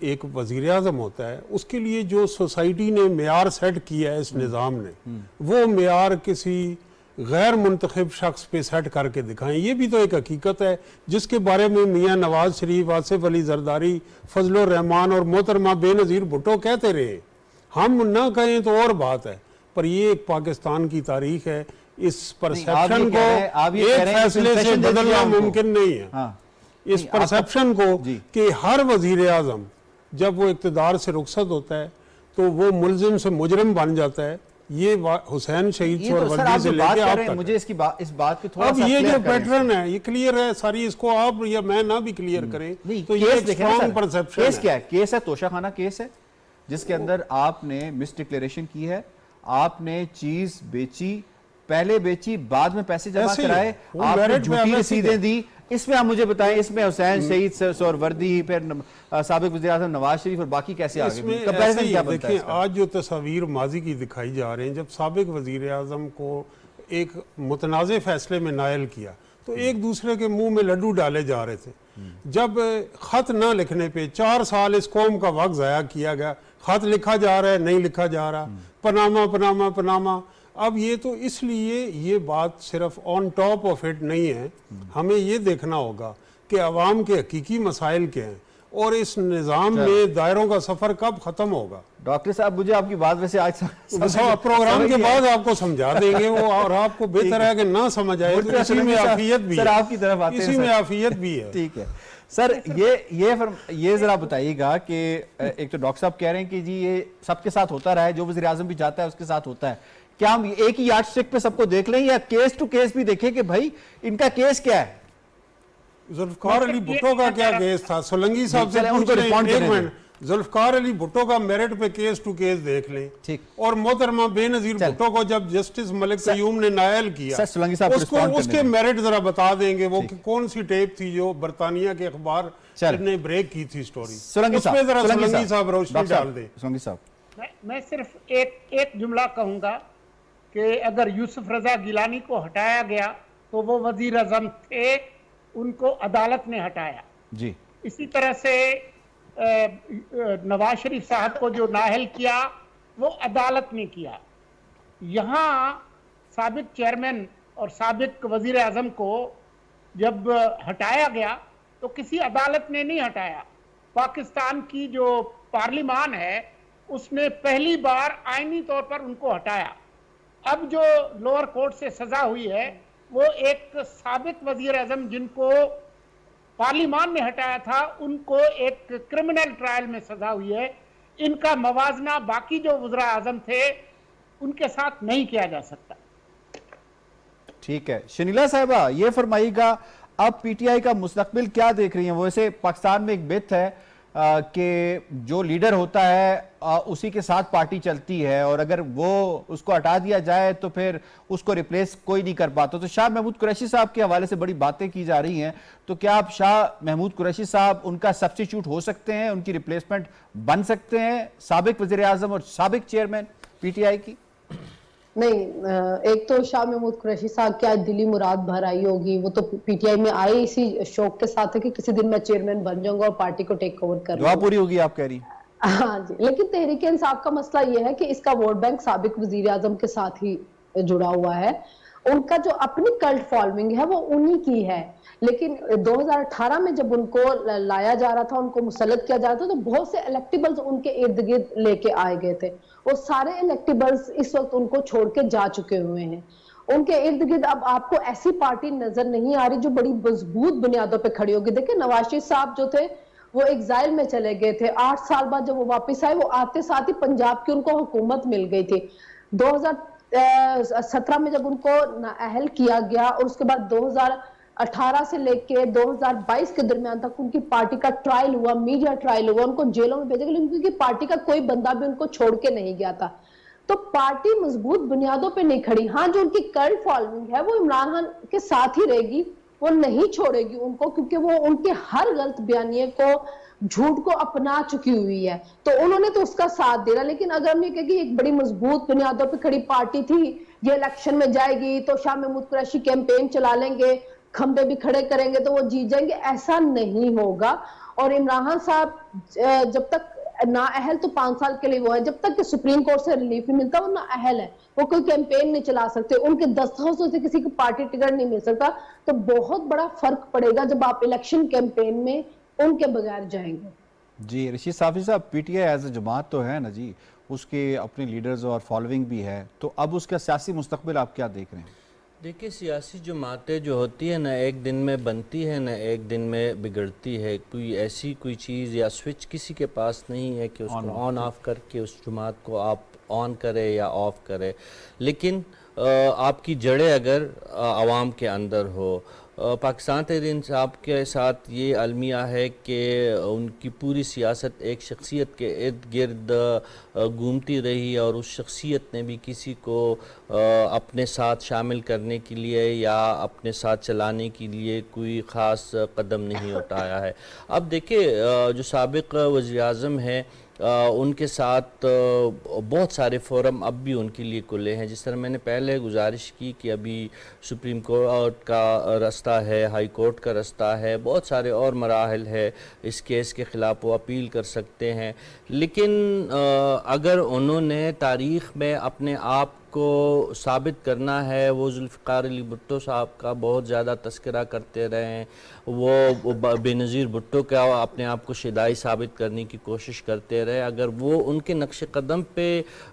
ایک وزیر اعظم ہوتا ہے اس کے لیے جو سوسائٹی نے معیار سیٹ کیا ہے اس نظام نے, وہ معیار کسی غیر منتخب شخص پہ سیٹ کر کے دکھائیں. یہ بھی تو ایک حقیقت ہے جس کے بارے میں میاں نواز شریف, آصف علی زرداری, فضل الرحمان اور محترمہ بے نظیر بھٹو کہتے رہے. ہم نہ کہیں تو اور بات ہے, پر یہ ایک پاکستان کی تاریخ ہے. اس پرسیپشن کو ایک فیصلے سے بدلنا ممکن نہیں ہے. اس پرسیپشن کو کہ ہر وزیر اعظم جب وہ اقتدار سے رخصت ہوتا ہے تو وہ ملزم سے مجرم بن جاتا ہے, یہ حسین شہید سہروردی سے لے کے آپ تک. مجھے اس بات پہ تھوڑا اب یہ جو پیٹرن ہے یہ کلیئر ہے ساری, اس کو آپ یا میں نہ بھی کلیئر کریں تو یہ ایک اسٹرانگ پرسیپشن ہے. کیس کیا ہے؟ کیس ہے توشہ خانہ کیس ہے جس کے اندر آپ نے مس ڈکلیریشن کی ہے, آپ نے چیز بیچی, پہلے بیچی بعد میں پیسے جمع کرائے, آپ نے جھوٹی رسیدیں دی. اس میں آپ مجھے بتائیں اس میں حسین شہید سہروردی, پھر سابق وزیر اعظم نواز شریف اور باقی کیسے آگے بھی کمپیریزن کیا بنتا ہے؟ دیکھیں آج جو تصاویر ماضی کی دکھائی جا رہے ہیں, جب سابق وزیر اعظم کو ایک متنازع فیصلے میں نائل کیا تو ایک دوسرے کے منہ میں لڈو ڈالے جا رہے تھے. جب خط نہ لکھنے پہ 4 سال اس قوم کا وقت ضائع کیا گیا, خط لکھا جا رہا ہے نہیں لکھا جا رہا, پناما پناما پناما. اب یہ تو اس لیے یہ بات صرف آن ٹاپ آف اٹ نہیں ہے, ہمیں یہ دیکھنا ہوگا کہ عوام کے حقیقی مسائل کیا ہیں اور اس نظام میں دائروں کا سفر کب ختم ہوگا. ڈاکٹر صاحب مجھے آپ کی بات ویسے آج پروگرام کے بعد آپ کو سمجھا دیں گے وہ, اور آپ کو بہتر ہے کہ نہ سمجھ آئے تو اسی میں عافیت بھی ہے. آپ کی طرف آتے ہیں, اسی میں عافیت بھی ہے. ٹھیک ہے سر, یہ ذرا بتائیے گا کہ ایک تو ڈاکٹر صاحب کہہ رہے ہیں کہ جی یہ سب کے ساتھ ہوتا رہا ہے, جو وزیر اعظم بھی جاتا ہے اس کے ساتھ ہوتا ہے. کیا ہم ایک ہی یارڈ اسٹک پہ سب کو دیکھ لیں یا کیس ٹو کیس بھی دیکھیں کہ بھائی ان کا کیس کیا ہے؟ ذوالفقار علی بھٹو کا کیا کیس تھا؟ سولنگی صاحب سے پوچھ لیں. ایک منٹ, ذوالفقار علی بھٹو کا میرٹ پہ کیس ٹو کیس دیکھ لیں. اور محترمہ بے نظیر بھٹو کو جب جسٹس ملک قیوم نے نائل کیا اس کے میرٹ ذرا بتا دیں گے وہ کون سی ٹیپ تھی جو برطانیہ کے اخبار نے بریک کی تھی سٹوری, اس پہ ذرا سولنگی صاحب روشنی ڈال دیں. سولنگی صاحب میں صرف ایک جملہ کہوں گا کہ اگر یوسف رضا گیلانی کو ہٹایا گیا تو وہ وزیر اعظم تھے, ان کو عدالت نے ہٹایا. جی اسی طرح سے نواز شریف صاحب کو جو نااہل کیا وہ عدالت نے کیا. یہاں साबिक चेयरमैन और साबिक वजीर आजम को जब हटाया गया तो किसी अदालत ने नहीं हटाया, पाकिस्तान की जो पार्लिमान है उसने पहली बार आईनी तौर पर उनको हटाया। अब जो लोअर कोर्ट से सजा हुई है वो एक साबिक वजीर आजम जिनको पार्लिमान ने हटाया था उनको एक क्रिमिनल ट्रायल में सजा हुई है। इनका मवाजना बाकी जो वज़ीर आज़म थे उनके साथ नहीं किया जा सकता। ठीक है, शनीला साहिबा ये फरमाइएगा, अब पीटीआई का मुस्तकबिल क्या देख रही हैं? वैसे पाकिस्तान में एक बित है कि जो लीडर होता है उसी के साथ पार्टी चलती है, और अगर वो उसको हटा दिया जाए तो फिर उसको रिप्लेस कोई नहीं कर पाता। तो शाह महमूद कुरैशी साहब के हवाले से बड़ी बातें की जा रही हैं, तो क्या आप शाह महमूद कुरैशी साहब उनका सब्स्टिट्यूट हो सकते हैं, उनकी रिप्लेसमेंट बन सकते हैं, साबिक वजीर आजम और साबिक चेयरमैन पीटीआई की? नहीं, एक तो शाह महमूद कुरैशी साहब क्या दिली मुराद भर आई होगी, वो तो पीटीआई में आए इसी शौक के साथ है कि किसी दिन मैं चेयरमैन बन जाऊंगा और पार्टी को टेक ओवर कर दुआ पूरी होगी आप कह रही? हाँ जी, लेकिन तहरीक इंसाफ का मसला ये है कि इसका वोट बैंक साबिक वजीर आजम के साथ ही जुड़ा हुआ है। उनका जो अपनी कल्ट फॉलोइंग है वो उन्हीं की है, लेकिन 2018 में जब उनको लाया जा रहा था, उनको मुसल्लत किया जा रहा था, तो बहुत से इलेक्टेबल्स उनके इर्द गिर्द लेके आए गए थे। वो सारे इलेक्टेबल्स इस वक्त उनको छोड़ के जा चुके हुए हैं। उनके इर्द गिर्द अब आपको ऐसी पार्टी नजर नहीं आ रही जो बड़ी मजबूत बुनियादों पर खड़ी होगी। देखिए नवाज शरीफ साहब जो थे वो एग्जाइल में चले गए थे, 8 साल बाद जब वो वापस आए, वो आते साथ ही पंजाब की उनको हुकूमत मिल गई थी। 2017 में जब उनको नाअहल किया गया और उसके बाद 2018 से लेके 2022 के दरमियान तक उनकी पार्टी का ट्रायल हुआ, मीडिया ट्रायल हुआ, उनको जेलों में भेजा गया, लेकिन उनकी पार्टी का कोई बंदा भी उनको छोड़ के नहीं गया था। तो पार्टी मजबूत बुनियादों पे नहीं खड़ी। हाँ, जो उनकी कल्ट फॉलोइंग है वो इमरान खान के साथ ही रहेगी, वो नहीं छोड़ेगी उनको, क्योंकि वो उनके हर गलत बयानिए को, झूठ को अपना चुकी हुई है, तो उन्होंने तो उसका साथ देना। लेकिन अगर हम ये कहें कि एक बड़ी मजबूत बुनियादों पे खड़ी पार्टी थी, ये इलेक्शन में जाएगी तो शाह महमूद कुरैशी कैंपेन चला लेंगे, खंबे भी खड़े करेंगे तो वो जीत जाएंगे, ऐसा नहीं होगा। और इमरान खान साहब जब तक नाअहल तो 5 साल के लिए वो है, जब तक कि सुप्रीम कोर्ट से रिलीफ नहीं मिलता वो नाअहल है, वो कोई कैंपेन नहीं चला सकते, उनके दस्तखतों से किसी को पार्टी टिकट नहीं मिल सकता। तो बहुत बड़ा फर्क पड़ेगा जब आप इलेक्शन कैंपेन में उनके बगैर जाएंगे। जी रशीद साफी साहब, पीटीआई एज ए जमात तो है ना जी, उसके अपने लीडर्स और फॉलोइंग भी है, तो अब उसका सियासी मुस्तकबिल आप क्या देख रहे हैं? देखिए सियासी जमातें जो होती है ना, एक दिन में बनती है ना एक दिन में बिगड़ती है। कोई ऐसी कोई चीज़ या स्विच किसी के पास नहीं है कि उसको ऑन ऑफ करके उस जमात को आप ऑन करे या ऑफ करे, लेकिन आपकी जड़ें अगर आवाम के अंदर हो। पाकिस्तान तहरीक इंसाफ के साथ ये अलमिया है कि उनकी पूरी सियासत एक शख्सियत के इर्द गिर्द घूमती रही और उस शख्सियत ने भी किसी को अपने साथ शामिल करने के लिए या अपने साथ चलाने के लिए कोई ख़ास कदम नहीं उठाया है। अब देखिए जो साबिक वज़ीर आज़म है उनके साथ बहुत सारे फोरम अब भी उनके लिए खुले हैं। जिस तरह मैंने पहले गुजारिश की कि अभी सुप्रीम कोर्ट का रास्ता है, हाई कोर्ट का रास्ता है, बहुत सारे और मराहल है, इस केस के ख़िलाफ़ वो अपील कर सकते हैं। लेकिन अगर उन्होंने तारीख़ में अपने आप को साबित करना है, वो जुल्फ़िकार अली भुट्टो साहब का बहुत ज़्यादा तस्करा करते रहे हैं, वो बेनज़ीर भुट्टो का अपने आप को शिदाई साबित करने की कोशिश करते रहे। अगर वो उनके नक्श कदम पे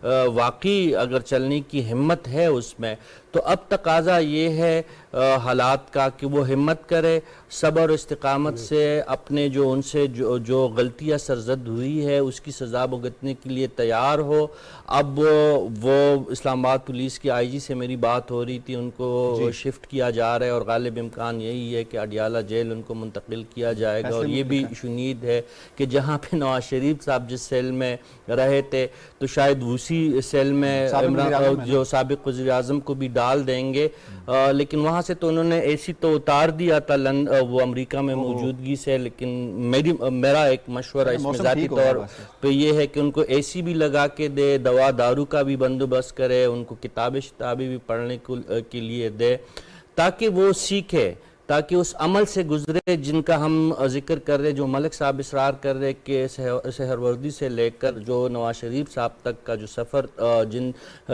वाकई अगर चलने की हिम्मत है उसमें, तो अब तकाजा ये है हालात का कि वो हिम्मत करे, सब्र और इस्तिकामत से अपने जो उनसे जो गलतियाँ सरजद हुई है उसकी सज़ा भुगतने के लिए तैयार हो। अब वो इस्लामाबाद पुलिस की आईजी से मेरी बात हो रही थी, उनको शिफ्ट किया जा रहा है और गालिब इम्कान यही है कि अडियाला जेल उनको मुंतकिल किया जाएगा। और ये भी उम्मीद है कि जहाँ पे नवाज शरीफ साहब जिस सेल में रहे थे तो शायद उसी सेल में जो साबिक वज़ीर आज़म को भी डाल देंगे। लेकिन वहाँ से तो उन्होंने एसी तो उतार दिया था वो अमेरिका में मौजूदगी से, लेकिन मेरा एक मशवरा इसमें ज़ाती तौर पे ये है कि उनको एसी भी लगा के दे, दवा दारू का भी बंदोबस्त करे, उनको किताबें शिताबें भी पढ़ने के लिए दे, ताकि वो सीखे تاکہ اس عمل سے گزرے جن کا ہم ذکر کر رہے، جو ملک صاحب اصرار کر رہے کہ سہروردی سے لے کر جو نواز شریف صاحب تک کا جو سفر جن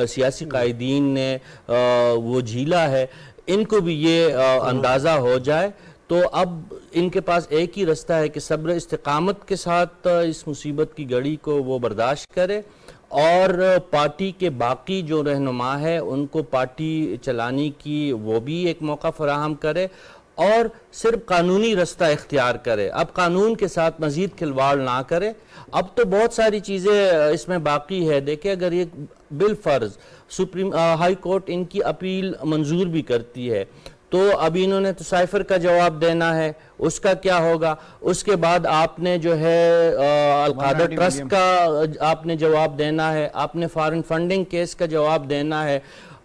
سیاسی قائدین نے وہ جھیلا ہے، ان کو بھی یہ اندازہ ہو جائے، تو اب ان کے پاس ایک ہی رستہ ہے کہ صبر استقامت کے ساتھ اس مصیبت کی گھڑی کو وہ برداشت کرے، اور پارٹی کے باقی جو رہنما ہے ان کو پارٹی چلانے کی وہ بھی ایک موقع فراہم کرے، اور صرف قانونی رستہ اختیار کرے، اب قانون کے ساتھ مزید کھلواڑ نہ کرے۔ اب تو بہت ساری چیزیں اس میں باقی ہے، دیکھیں اگر یہ بالفرض سپریم ہائی کورٹ ان کی اپیل منظور بھی کرتی ہے تو اب انہوں نے تو سائفر کا جواب دینا ہے، اس کا کیا ہوگا؟ اس کے بعد آپ نے جو ہے القادر ٹرسٹ کا آپ نے جواب دینا ہے، آپ نے فارن فنڈنگ کیس کا جواب دینا ہے،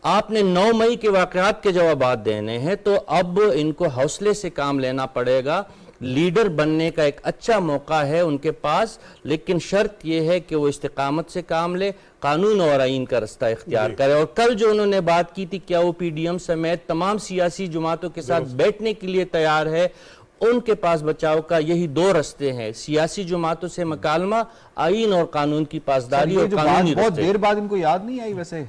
آپ نے 9 مئی کے واقعات کے جوابات دینے ہیں، تو اب ان کو حوصلے سے کام لینا پڑے گا۔ لیڈر بننے کا ایک اچھا موقع ہے ان کے پاس، لیکن شرط یہ ہے کہ وہ استقامت سے کام لے، قانون اور آئین کا رستہ اختیار کرے۔ اور کل جو انہوں نے بات کی تھی، کیا وہ پی ڈی ایم سمیت تمام سیاسی جماعتوں کے ساتھ بیٹھنے کے لیے تیار ہے؟ ان کے پاس بچاؤ کا یہی 2 رستے ہیں، سیاسی جماعتوں سے مکالمہ، آئین اور قانون کی پاسداری اور قانونی رستے۔ بہت دیر بعد ان کو یاد نہیں آئی ویسے؟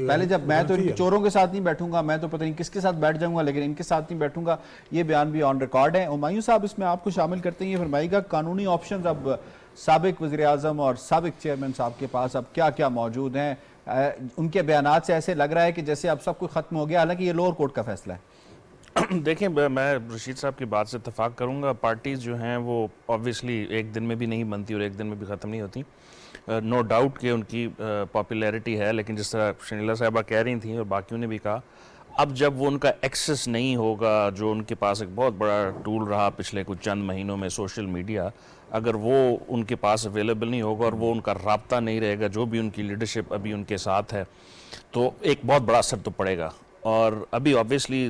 پہلے جب میں تو چوروں کے ساتھ نہیں بیٹھوں گا، میں تو پتہ نہیں کس کے ساتھ بیٹھ جاؤں گا، لیکن ان کے ساتھ نہیں بیٹھوں گا، یہ بیان بھی آن ریکارڈ ہے۔ ہمایوں صاحب اس میں آپ کو شامل کرتے ہیں، یہ فرمائیے گا قانونی آپشنز اب سابق وزیراعظم اور سابق چیئرمین صاحب کے پاس اب کیا کیا موجود ہیں؟ ان کے بیانات سے ایسے لگ رہا ہے کہ جیسے اب سب کچھ ختم ہو گیا، حالانکہ یہ لوور کورٹ کا فیصلہ ہے۔ دیکھیں میں رشید صاحب کی بات سے اتفاق کروں گا، پارٹیز جو ہیں وہ آبویسلی ایک دن میں بھی نہیں بنتی اور ایک دن میں بھی ختم نہیں ہوتی، نو ڈاؤٹ کہ ان کی پاپولیرٹی ہے، لیکن جس طرح شنیلا صاحبہ کہہ رہی تھیں اور باقیوں نے بھی کہا، اب جب وہ ان کا ایکسس نہیں ہوگا، جو ان کے پاس ایک بہت بڑا ٹول رہا پچھلے کچھ چند مہینوں میں سوشل میڈیا، اگر وہ ان کے پاس اویلیبل نہیں ہوگا اور وہ ان کا رابطہ نہیں رہے گا جو بھی ان کی لیڈرشپ ابھی ان کے ساتھ ہے، تو ایک بہت بڑا اثر تو پڑے گا۔ اور ابھی آبویسلی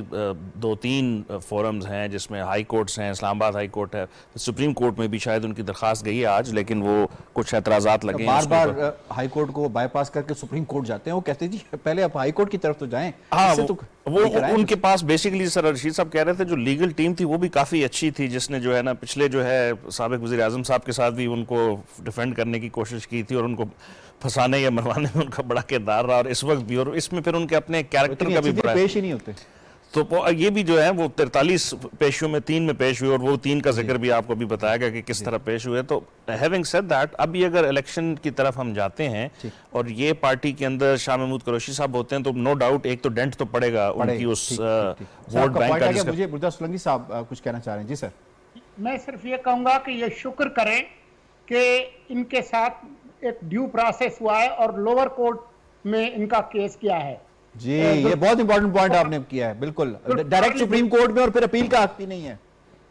2-3 فورمز ہیں جس میں ہائی کورٹس ہیں، اسلام آباد ہائی کورٹ ہے، سپریم کورٹ میں بھی شاید ان کی درخواست گئی ہے آج، لیکن وہ کچھ اعتراضات لگے ہیں۔ بار بار ہائی کورٹ کو بائی پاس کر کے سپریم کورٹ جاتے ہیں، وہ کہتے ہیں جی پہلے آپ ہائی کورٹ کی طرف تو جائیں۔ ہاں وہ ان کے پاس بیسیکلی سر رشید صاحب کہہ رہے تھے جو لیگل ٹیم تھی وہ بھی کافی اچھی تھی، جس نے جو ہے نا پچھلے جو ہے سابق وزیر اعظم صاحب کے ساتھ بھی ان کو ڈیفینڈ کرنے کی کوشش کی تھی اور ان کو پھنسانے یا مروانے میں ان کا بڑا کردار رہا، اور اس وقت بھی، اور اس میں پھر ان کے اپنے کیریکٹر کا بھی بڑا پیش ہی نہیں ہوتے، تو یہ بھی جو ہے وہ 43 پیشیوں میں 3 میں پیش ہوئے، اور وہ 3 کا ذکر بھی آپ کو بھی بتایا گیا کہ کس طرح پیش ہوئے۔ تو ہیونگ سیڈ دیٹ، ابھی اگر الیکشن کی طرف ہم جاتے ہیں اور یہ پارٹی کے اندر شاہ محمود قریشی صاحب ہوتے ہیں تو نو ڈاؤٹ ایک تو ڈینٹ تو پڑے گا ان کی اس ووٹ بینک کا۔ مجھے مرزا سولنگی صاحب کچھ کہنا چاہ رہے ہیں؟ جی سر۔ میں صرف یہ کہوں گا کہ یہ شکر کریں کہ ان کے ساتھ ایک ڈیو پروسیس ہوا ہے اور لوور کورٹ میں ان کا کیس کیا ہے۔ جی یہ بہت امپورٹنٹ پوائنٹ آپ نے کیا ہے، بالکل ڈائریکٹ سپریم کورٹ میں اور پھر اپیل کا حق بھی نہیں ہے۔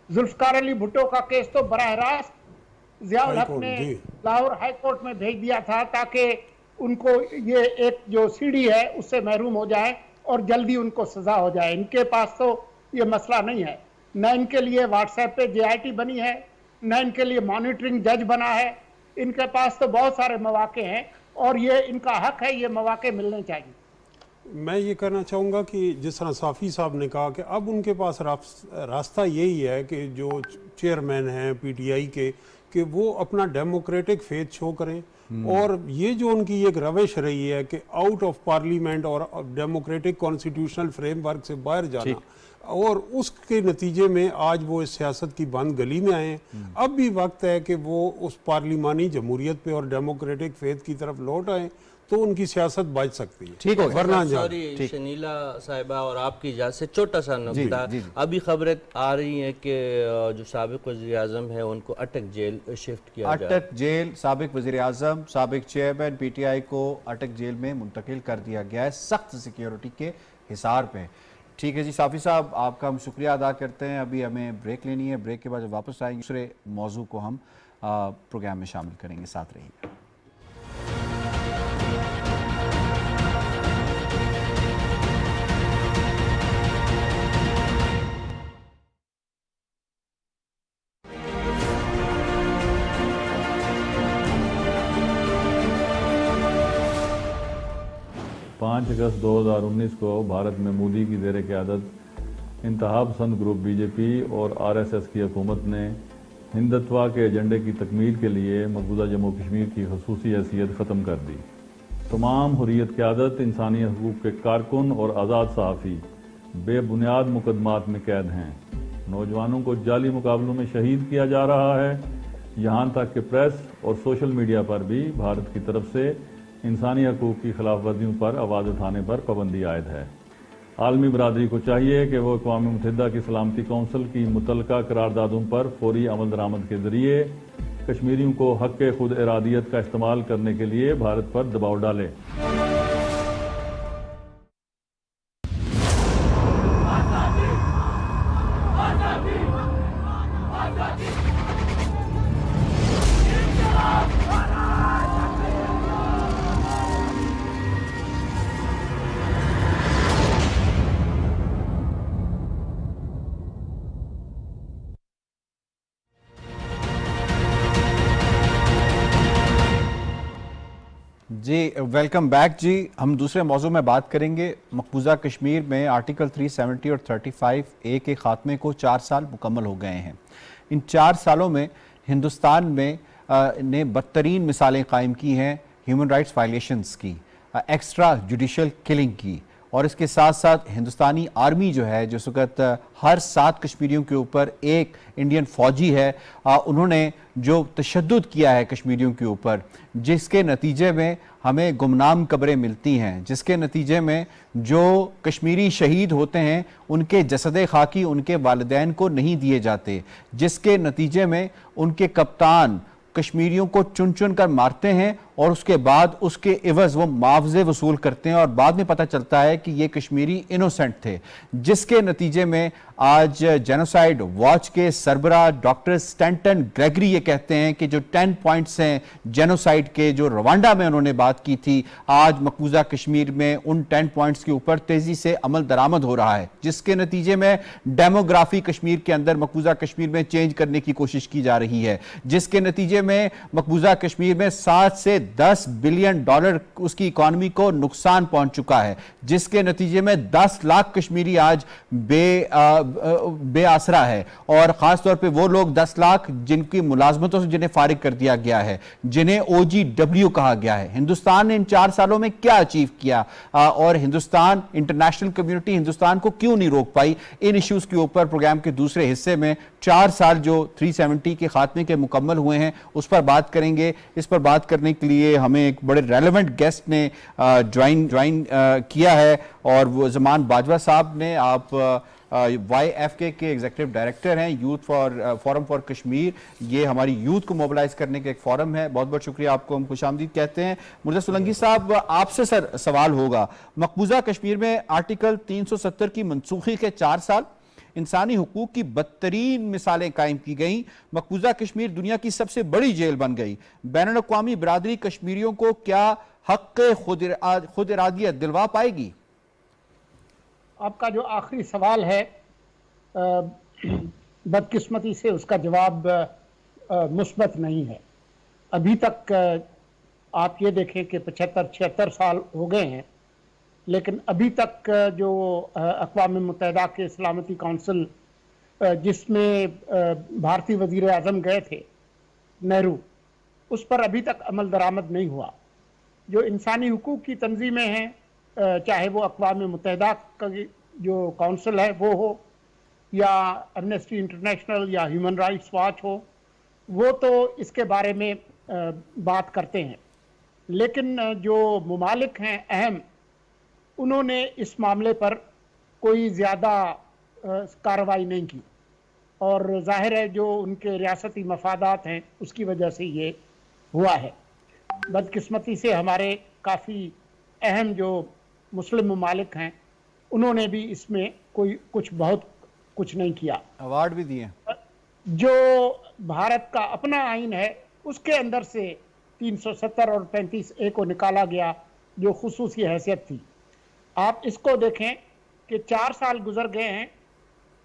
ذوالفقار علی بھٹو کا کیس تو براہ راست ضیاء الحق نے لاہور ہائی کورٹ میں بھیج دیا تھا تاکہ ان کو یہ ایک جو سی ڈی ہے اس سے محروم ہو جائے اور جلدی ان کو سزا ہو جائے۔ ان کے پاس تو یہ مسئلہ نہیں ہے، نہ ان کے لیے واٹس ایپ پہ جے آئی ٹی بنی ہے، نہ ان کے لیے مانیٹرنگ جج بنا ہے، ان کے پاس تو بہت سارے مواقع ہیں اور یہ ان کا حق ہے، یہ مواقع ملنے چاہیے۔ میں یہ کہنا چاہوں گا کہ جس طرح صافی صاحب نے کہا کہ اب ان کے پاس راستہ یہی ہے کہ جو چیئرمین ہیں پی ٹی آئی کے، کہ وہ اپنا ڈیموکریٹک فیتھ شو کریں، اور یہ جو ان کی ایک روش رہی ہے کہ آؤٹ آف پارلیمنٹ اور ڈیموکریٹک کانسٹیٹیوشنل فریم ورک سے باہر جانا، اور اس کے نتیجے میں آج وہ اس سیاست کی بند گلی میں آئے ہیں۔ اب بھی وقت ہے کہ وہ اس پارلیمانی جمہوریت پہ اور ڈیموکریٹک فیتھ کی طرف لوٹ آئیں تو ان کی سیاست بچ سکتی ہے۔ ٹھیک ہو ورنہ سوری شنیلا صاحبہ اور آپ کی اجازت سے چھوٹا سا نکتہ، ابھی خبریں آ رہی ہیں کہ جو سابق وزیر اعظم ہے ان کو اٹک جیل شفٹ کیا جائے۔ اٹک جیل سابق وزیر اعظم سابق چیئرمین پی ٹی آئی کو اٹک جیل میں منتقل کر دیا گیا ہے سخت سیکیورٹی کے حصار پہ۔ ٹھیک ہے جی صافی صاحب، آپ کا ہم شکریہ ادا کرتے ہیں۔ ابھی ہمیں بریک لینی ہے، بریک کے بعد جب واپس آئیں گے دوسرے موضوع کو ہم پروگرام میں شامل کریں گے، ساتھ رہیے۔ 5 اگست 2019 کو بھارت میں مودی کی زیر قیادت इंतहा पसंद ग्रुप बीजेपी और आरएसएस की हुकूमत ने हिंदुत्व के एजेंडे की तकमील के लिए मकबूजा जम्मू कश्मीर की खसूसी हैसियत ख़त्म कर दी। तमाम हुर्रियत क़यादत, इंसानी हकूक़ के कारकुन और आज़ाद सहाफ़ी बेबुनियाद मुकदमात में कैद हैं। नौजवानों को जाली मुकाबलों में शहीद किया जा रहा है। यहाँ तक कि प्रेस और सोशल मीडिया पर भी भारत की तरफ से इंसानी हकूक़ की खिलाफ वर्जियों पर आवाज़ उठाने पर पाबंदी आयद है। आलमी बरादरी को चाहिए कि वो अक़वाम मुत्तहिदा की सलामती कौंसिल की मुतल्लका करारदादों पर फौरी अमल दरामद के ज़रिए कश्मीरियों को हक़ खुद इरादियत का इस्तेमाल करने के लिए भारत पर दबाव डाले। जी वेलकम बैक जी। हम दूसरे मौजू में बात करेंगे। मकबूजा कश्मीर में आर्टिकल 370 और 35A के ख़ात्मे को 4 साल मुकम्मल हो गए हैं। इन 4 सालों में हिंदुस्तान में ने बदतरीन मिसालें कायम की हैं ह्यूमन राइट्स वायलेशंस की, एक्स्ट्रा जुडिशल किलिंग की, और इसके साथ साथ हिंदुस्तानी आर्मी जो है, जिस वक्त हर 7 कश्मीरियों के ऊपर एक इंडियन फ़ौजी है, उन्होंने जो तशद्दुद किया है कश्मीरियों के ऊपर, जिसके नतीजे में हमें गुमनाम कब्रें मिलती हैं, जिसके नतीजे में जो कश्मीरी शहीद होते हैं उनके जसद खाकी उनके वालिदैन को नहीं दिए जाते, जिसके नतीजे में उनके कप्तान कश्मीरियों को चुन चुन कर मारते हैं और उसके बाद उसके इवज़ वो मुआवजे वसूल करते हैं और बाद में पता चलता है कि ये कश्मीरी इनोसेंट थे, जिसके नतीजे में आज जेनोसाइड वॉच के सरबराह डॉक्टर स्टैंटन ग्रेगरी ये कहते हैं कि जो 10 पॉइंट्स हैं जेनोसाइड के, जो रवांडा में उन्होंने बात की थी, आज मकबूजा कश्मीर में उन 10 पॉइंट्स के ऊपर तेज़ी से अमल दरामद हो रहा है, जिसके नतीजे में डेमोग्राफी कश्मीर के अंदर मकबूजा कश्मीर में चेंज करने की कोशिश की जा रही है, जिसके नतीजे में मकबूजा कश्मीर में 7 से 10 बिलियन डॉलर उसकी इकॉनमी को नुकसान पहुंच चुका है, जिसके नतीजे में 10 लाख कश्मीरी आज बेआसरा है, और ख़ास तौर पे वो लोग 10 लाख जिनकी मुलाजमतों से जिन्हें फारिग कर दिया गया है, जिन्हें OGW कहा गया है। हिंदुस्तान ने इन 4 सालों में क्या अचीव किया और हिंदुस्तान, इंटरनेशनल कम्युनिटी हिंदुस्तान को क्यों नहीं रोक पाई? इन इश्यूज़ के ऊपर प्रोग्राम के दूसरे हिस्से में 4 साल जो 370 के खात्मे के मुकम्मल हुए हैं उस पर बात करेंगे। इस पर बात करने के लिए हमें एक बड़े रेलेवेंट गेस्ट ने ज्वाइन किया है, और वो ज़मान बाजवा साहब ने, आप YFK के एग्जीक्यूटिव डायरेक्टर हैं, यूथ फोरम फॉर कश्मीर। ये हमारी यूथ को मोबिलाइज करने का एक फोरम है। बहुत बहुत शुक्रिया, आपको हम खुशामदीद कहते हैं। मुर्तज़ा सोलंकी साहब, आपसे सवाल होगा, मकबूजा कश्मीर में आर्टिकल 370 की मनसूखी के 4 साल, इंसानी हुकूक की बदतरीन मिसालें कायम की गईं, मकबूजा कश्मीर दुनिया की सबसे बड़ी जेल बन गई, बैनुल-अक़वामी बरादरी कश्मीरियों को क्या हक़ खुद इरादियत दिलवा पाएगी? आपका जो आखिरी सवाल है, बदकिस्मती से उसका जवाब मुस्बत नहीं है। अभी तक आप ये देखें कि 75-76 साल हो गए हैं, लेकिन अभी तक जो अक़वाम मुत्तहिदा के सलामती कौंसिल, जिसमें भारतीय वज़ीर आज़म गए थे नेहरू, उस पर अभी तक अमल दरामद नहीं हुआ। जो इंसानी हुकूक की तंजीमें हैं, चाहे वो अक़वाम मुत्तहिदा का जो कौंसिल है वो हो, या एमनेस्टी इंटरनेशनल या ह्यूमन राइट्स वॉच हो, वो तो इसके बारे में बात करते हैं, लेकिन जो मुमालिक हैं अहम, उन्होंने इस मामले पर कोई ज़्यादा कार्रवाई नहीं की, और ज़ाहिर है जो उनके रियासती मफादात हैं उसकी वजह से ये हुआ है। बदकिस्मती से हमारे काफ़ी अहम जो मुस्लिम ममालिक हैं, उन्होंने भी इसमें बहुत कुछ नहीं किया। अवार्ड भी दिए। जो भारत का अपना आइन है उसके अंदर से 370 और 35A को निकाला गया, जो खुसूसी हैसियत थी। आप इसको देखें कि 4 साल गुजर गए हैं,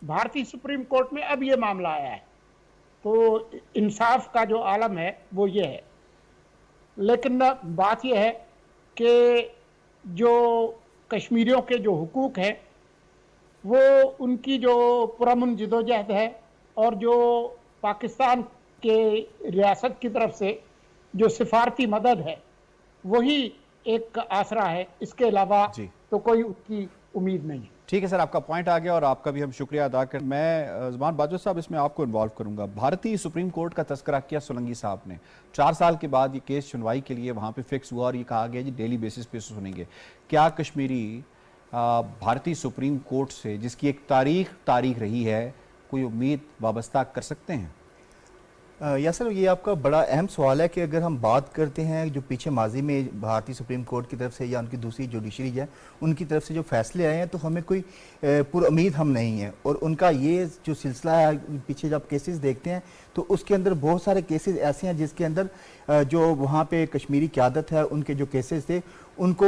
भारतीय सुप्रीम कोर्ट में अब ये मामला आया है, तो इंसाफ का जो आलम है वो ये है। लेकिन बात यह है कि जो कश्मीरियों के जो हुकूक हैं वो उनकी जो पुरअमन जदोजहद है और जो पाकिस्तान के रियासत की तरफ से जो सिफारती मदद है वही एक आसरा है, इसके अलावा जी। तो कोई उसकी उम्मीद नहीं है। ठीक है सर, आपका पॉइंट आ गया और आपका भी हम शुक्रिया अदा कर। मैं ज़ुबान बाजवा साहब इसमें आपको इन्वॉल्व करूंगा। भारतीय सुप्रीम कोर्ट का तस्करा किया सोलंकी साहब ने। 4 साल के बाद ये केस सुनवाई के लिए वहाँ पे फिक्स हुआ और ये कहा गया जी डेली बेसिस पे सुनेंगे। क्या कश्मीरी भारतीय सुप्रीम कोर्ट से, जिसकी एक तारीख रही है, कोई उम्मीद वाबस्ता कर सकते हैं? यासर, ये आपका बड़ा अहम सवाल है कि अगर हम बात करते हैं जो पीछे माजी में भारतीय सुप्रीम कोर्ट की तरफ से या उनकी दूसरी जुडिशरी है उनकी तरफ से जो फैसले आए हैं, तो हमें कोई पुरुम्मीद हम नहीं है। और उनका ये जो सिलसिला है, पीछे जब केसेस देखते हैं तो उसके अंदर बहुत सारे केसेस ऐसे हैं जिसके अंदर जो वहाँ पे कश्मीरी क़यादत है उनके जो केसेस थे उनको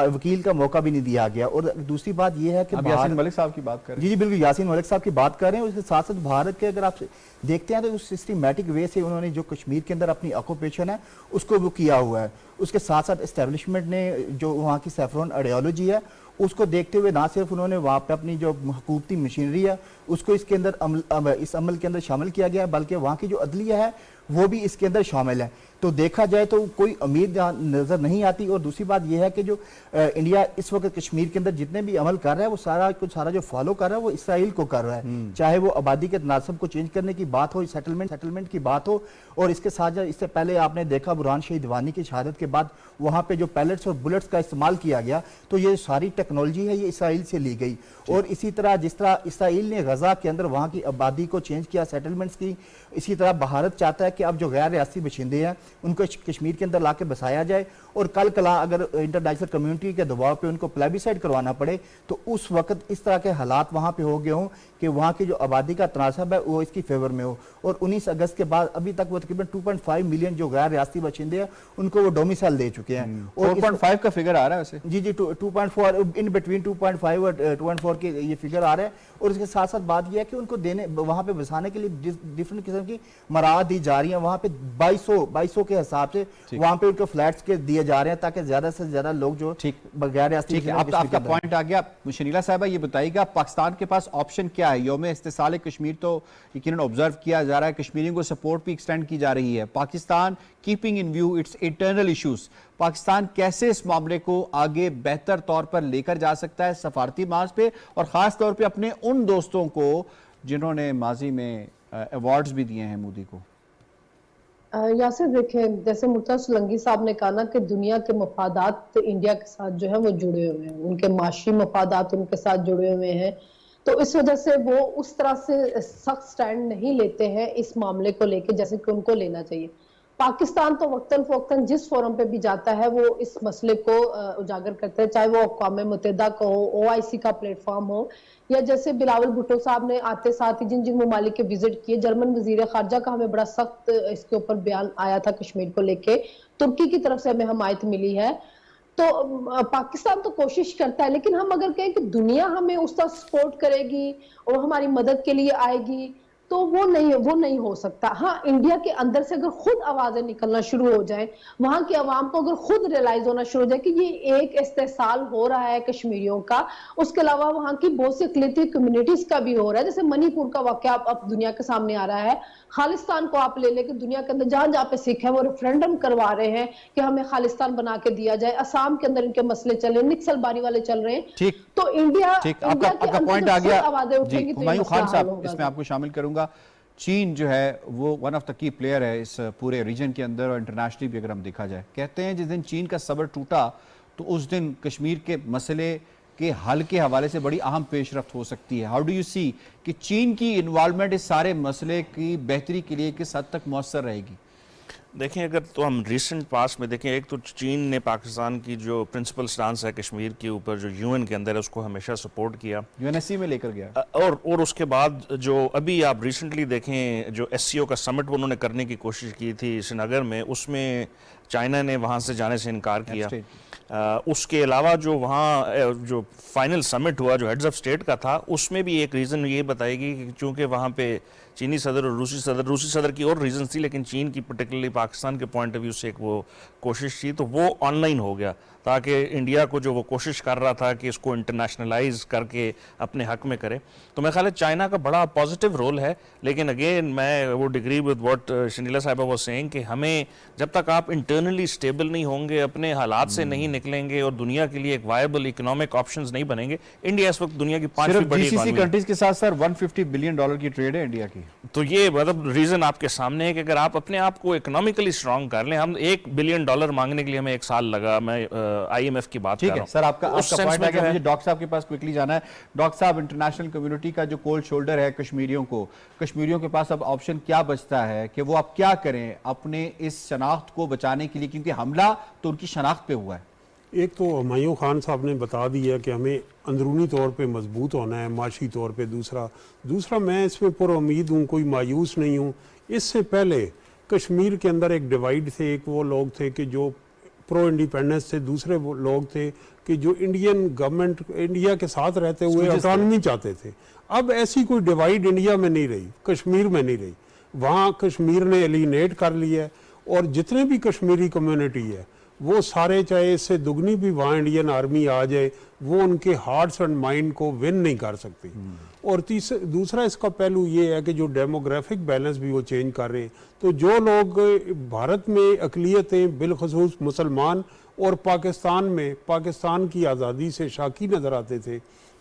वकील का मौका भी नहीं दिया गया। और दूसरी बात यह है कि यासीन मलिक साहब की बात कर रहे हैं। जी बिल्कुल, यासीन मलिक साहब की बात कर रहे हैं। उसके साथ साथ भारत के अगर आप देखते हैं तो उस सिस्टमैटिक वे से उन्होंने जो कश्मीर के अंदर अपनी ऑक्यूपेशन है उसको वो किया हुआ है। उसके साथ साथ एस्टेब्लिशमेंट ने जो वहाँ की सैफरन आइडियोलॉजी है उसको देखते हुए ना सिर्फ उन्होंने वहाँ पे अपनी जो हुकूमती मशीनरी है उसको इसके अंदर इस अमल के अंदर शामिल किया गया है, बल्कि वहाँ की जो अदलिया है वो भी इसके अंदर शामिल है। तो देखा जाए तो कोई उम्मीद नज़र नहीं आती। और दूसरी बात यह है कि जो इंडिया इस वक्त कश्मीर के अंदर जितने भी अमल कर रहा है वो सारा जो फॉलो कर रहा है वो इसराइल को कर रहा है, चाहे वो आबादी के तनासब को चेंज करने की बात हो, सेटलमेंट की बात हो। और इसके साथ इससे पहले आपने देखा बुरहान शहीद वानी की शहादत के बाद वहाँ पे जो पैलेट्स और बुलेट्स का इस्तेमाल किया गया, तो ये सारी टेक्नोलॉजी है ये इसराइल से ली गई। और इसी तरह जिस तरह इसराइल ने गजा के अंदर वहाँ की आबादी को चेंज किया, सेटलमेंट्स की, इसी तरह भारत चाहता है कि अब जो गैर रियासती बशिंदे हैं उनको कश्मीर के अंदर लाके बसाया जाए। और कल कला अगर इंटरनेशनल कम्युनिटी के दबाव पे उनको प्लेबिसाइड करवाना पड़े तो उस वक्त इस तरह के हालात वहाँ पे हो गए हों कि वहाँ की जो आबादी का तनासब है वो इसकी फेवर में हो। और 19 अगस्त के बाद अभी तक वो तकरीबन 2.5 मिलियन जो गैर रियासती बशिंदे हैं उनको वो डोमिसाइल दे चुके हैं। और 4.5 का फिगर आ रहा है वैसे। जी 2.4 इन बिटवीन 2.5 और 2.4 के ये फिगर आ रहे हैं। और इसके साथ साथ बात यह है कि उनको देने वहाँ पे बसाने के लिए डिफरेंट किस्म की मराहत दी जा रही है। वहाँ पे 2200 के हिसाब से वहाँ पे उनको फ्लैट्स के दिए जा रहे हैं ताकि ज्यादा से ज्यादा लोग जो बगैर ठीक है। आपका पॉइंट आ गया। शनीला साहबा ये बताइएगा पाकिस्तान के पास ऑप्शन क्या है? यौम इस्तिसाल कश्मीर तो यकीनन ऑब्जर्व किया जा रहा है, कश्मीरियों को सपोर्ट भी एक्सटेंड की जा रही है। Pakistan keeping in view it's internal issues, Pakistan कैसे इस मामले को आगे बेहतर तौर पर लेकर जा सकता है सफारती मार्ग पे, और खास तौर पे अपने उन दोस्तों को जिन्होंने माजी में अवार्ड्स भी दिए हैं मोदी को? यासिर देखें, जैसे मुर्तज़ा सोलंकी साहब ने कहा ना कि दुनिया के मफादात इंडिया के साथ जो है वो जुड़े हुए हैं, उनके माशी मफादात उनके साथ जुड़े हुए हैं। तो इस वजह से वो उस तरह से सख्त स्टैंड नहीं लेते हैं इस मामले को लेके जैसे कि उनको लेना चाहिए। पाकिस्तान तो वक्तन फवक्तन जिस फोरम पे भी जाता है वो इस मसले को उजागर करता है, चाहे वो अक़वाम मुत्तहिदा का हो, OIC का प्लेटफॉर्म हो, या जैसे बिलावल भुट्टो साहब ने आते साथ ही जिन जिन ममालिक के विजिट किए, जर्मन वजीर खारजा का हमें बड़ा सख्त इसके ऊपर बयान आया था कश्मीर को लेके, तुर्की की तरफ से हमें हमायत मिली है। तो पाकिस्तान तो कोशिश करता है, लेकिन हम अगर कहें कि दुनिया हमें उस तरह सपोर्ट करेगी और हमारी मदद के लिए आएगी तो वो नहीं हो सकता। हाँ, इंडिया के अंदर से अगर खुद आवाजें निकलना शुरू हो जाए, वहां की आवाम को अगर खुद रियलाइज होना शुरू हो जाए कि ये एक इस्तेसाल हो रहा है कश्मीरियों का, उसके अलावा वहां की बहुत सी अक़लियती कम्युनिटीज का भी हो रहा है। जैसे मणिपुर का वाकया अब दुनिया के सामने आ रहा है, खालिस्तान को आप ले लेके दुनिया के अंदर जहां जहां पे सिख है वो रेफरेंडम करवा रहे हैं कि हमें खालिस्तान बना के दिया जाए। असम के अंदर इनके मसले चल रहे हैं, निक्सलबारी वाले चल रहे हैं। ठीक, तो इंडिया आपका पॉइंट आ गया। हुमायूं खान साहब, होगा। इसमें आपको शामिल करूंगा। चीन जो है वो one of the key player है इस पूरे रीजन के अंदर और इंटरनेशनली भी अगर हम देखा जाए। कहते हैं जिस दिन चीन का सब्र टूटा तो उस दिन कश्मीर के मसले के हल के हवाले से बड़ी अहम पेशरफ्त हो सकती है। हाउ डू यू सी कि चीन की इन्वॉल्वमेंट इस सारे मसले की बेहतरी के लिए किस हद तक मौसर रहेगी? देखें, अगर तो हम रिसेंट पास में देखें, एक तो चीन ने पाकिस्तान की जो प्रिंसिपल स्टांस है कश्मीर के ऊपर जो UN के अंदर है उसको हमेशा सपोर्ट किया, UNSC में लेकर गया। और उसके बाद जो अभी आप रिसेंटली देखें जो SCO का समिट वो उन्होंने करने की कोशिश की थी श्रीनगर में, उसमें चाइना ने वहाँ से जाने से इनकार किया। उसके अलावा जो वहाँ जो फाइनल समिट हुआ जो हेड्स ऑफ स्टेट का था उसमें भी एक रीज़न ये बताएगी कि चूँकि वहाँ पे चीनी सदर और रूसी सदर की और रीजन थी, लेकिन चीन की पर्टिकुलरली पाकिस्तान के पॉइंट ऑफ व्यू से एक वो कोशिश थी तो वो ऑनलाइन हो गया। تاکہ انڈیا کو جو وہ کوشش کر رہا تھا کہ اس کو انٹرنیشنلائز کر کے اپنے حق میں کرے. تو میرے خیال ہے چائنا کا بڑا پازیٹیو رول ہے. لیکن اگین میں وہ ڈگری ود واٹ شنیلا صاحبہ واز سیئنگ کہ ہمیں جب تک آپ انٹرنلی اسٹیبل نہیں ہوں گے, اپنے حالات سے نہیں نکلیں گے اور دنیا کے لیے ایک وائبل اکنامک آپشنز نہیں بنیں گے. انڈیا اس وقت دنیا کی 5ویں بڑی GCC اکانومی. کنٹریز کے ساتھ سر $150 بلین کی ٹریڈ ہے انڈیا کی. تو یہ مطلب ریزن آپ کے سامنے ہے کہ اگر آپ اپنے آپ کو اکنامکلی اسٹرانگ کر لیں, ہم $1 بلین مانگنے کے لیے ہمیں 1 سال لگا. میں IMF کی بات کر رہا ہوں. سر آپ کا پوائنٹ ہے کہ مجھے ڈاکٹر صاحب کے پاس کوئکلی جانا ہے. ڈاکٹر صاحب, انٹرنیشنل کمیونٹی کا جو کولڈ شولڈر ہے کشمیریوں کے پاس اب آپشن کیا بچتا ہے کہ وہ اب کیا کریں اپنے اس شناخت کو بچانے کے لیے, کیونکہ حملہ تو ان کی شناخت پہ ہوا ہے. ایک تو ہمایوں خان صاحب نے بتا دیا کہ ہمیں اندرونی طور پہ مضبوط ہونا ہے, معاشی طور پہ. دوسرا میں اس میں پر امید ہوں, کوئی مایوس نہیں ہوں. اس سے پہلے کشمیر کے اندر ایک ڈیوائیڈ تھے. ایک وہ لوگ تھے کہ جو پرو انڈیپینڈنس تھے, دوسرے وہ لوگ تھے کہ جو انڈین گورنمنٹ انڈیا کے ساتھ رہتے ہوئے آٹونومی چاہتے تھے. اب ایسی کوئی ڈیوائیڈ انڈیا میں نہیں رہی, کشمیر میں نہیں رہی. وہاں کشمیر نے ایلینیٹ کر لیا ہے, اور جتنے بھی کشمیری کمیونٹی ہے وہ سارے, چاہے اس سے دگنی بھی وہاں انڈین آرمی آ جائے, وہ ان کے ہارٹس اینڈ مائنڈ کو ون نہیں کر سکتی. اور دوسرا اس کا پہلو یہ ہے کہ جو ڈیموگرافک بیلنس بھی وہ چینج کر رہے ہیں. تو جو لوگ بھارت میں اقلیتیں بالخصوص مسلمان اور پاکستان کی آزادی سے شاکی نظر آتے تھے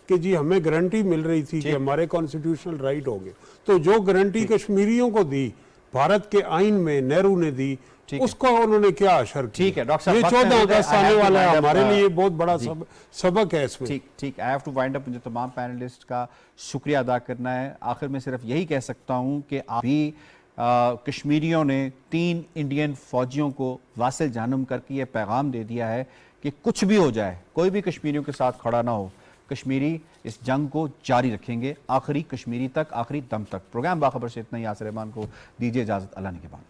کہ جی ہمیں گارنٹی مل رہی تھی کہ ہمارے کانسٹیٹیوشنل رائٹ ہو گئے, تو جو گارنٹی کشمیریوں کو دی بھارت کے آئین میں نہرو نے دی, اس کا انہوں نے کیا اشر کیا. ٹھیک ہے ڈاکٹر صاحب, یہ 14 اگست آنے والا ہے, ہمارے لیے بہت بڑا سبق ہے اس میں. ٹھیک آئی ہیو ٹو وائنڈ اپ. مجھے تمام پینلسٹ کا شکریہ ادا کرنا ہے. آخر میں صرف یہی کہہ سکتا ہوں کہ ابھی کشمیریوں نے 3 انڈین فوجیوں کو واصل جہنم کر کے یہ پیغام دے دیا ہے کہ کچھ بھی ہو جائے, کوئی بھی کشمیریوں کے ساتھ کھڑا نہ ہو, کشمیری اس جنگ کو جاری رکھیں گے آخری کشمیری تک, آخری دم تک. پروگرام باخبر سے اتنا ہی. یاسر رحمان کو دیجیے اجازت. اللہ نگہبان.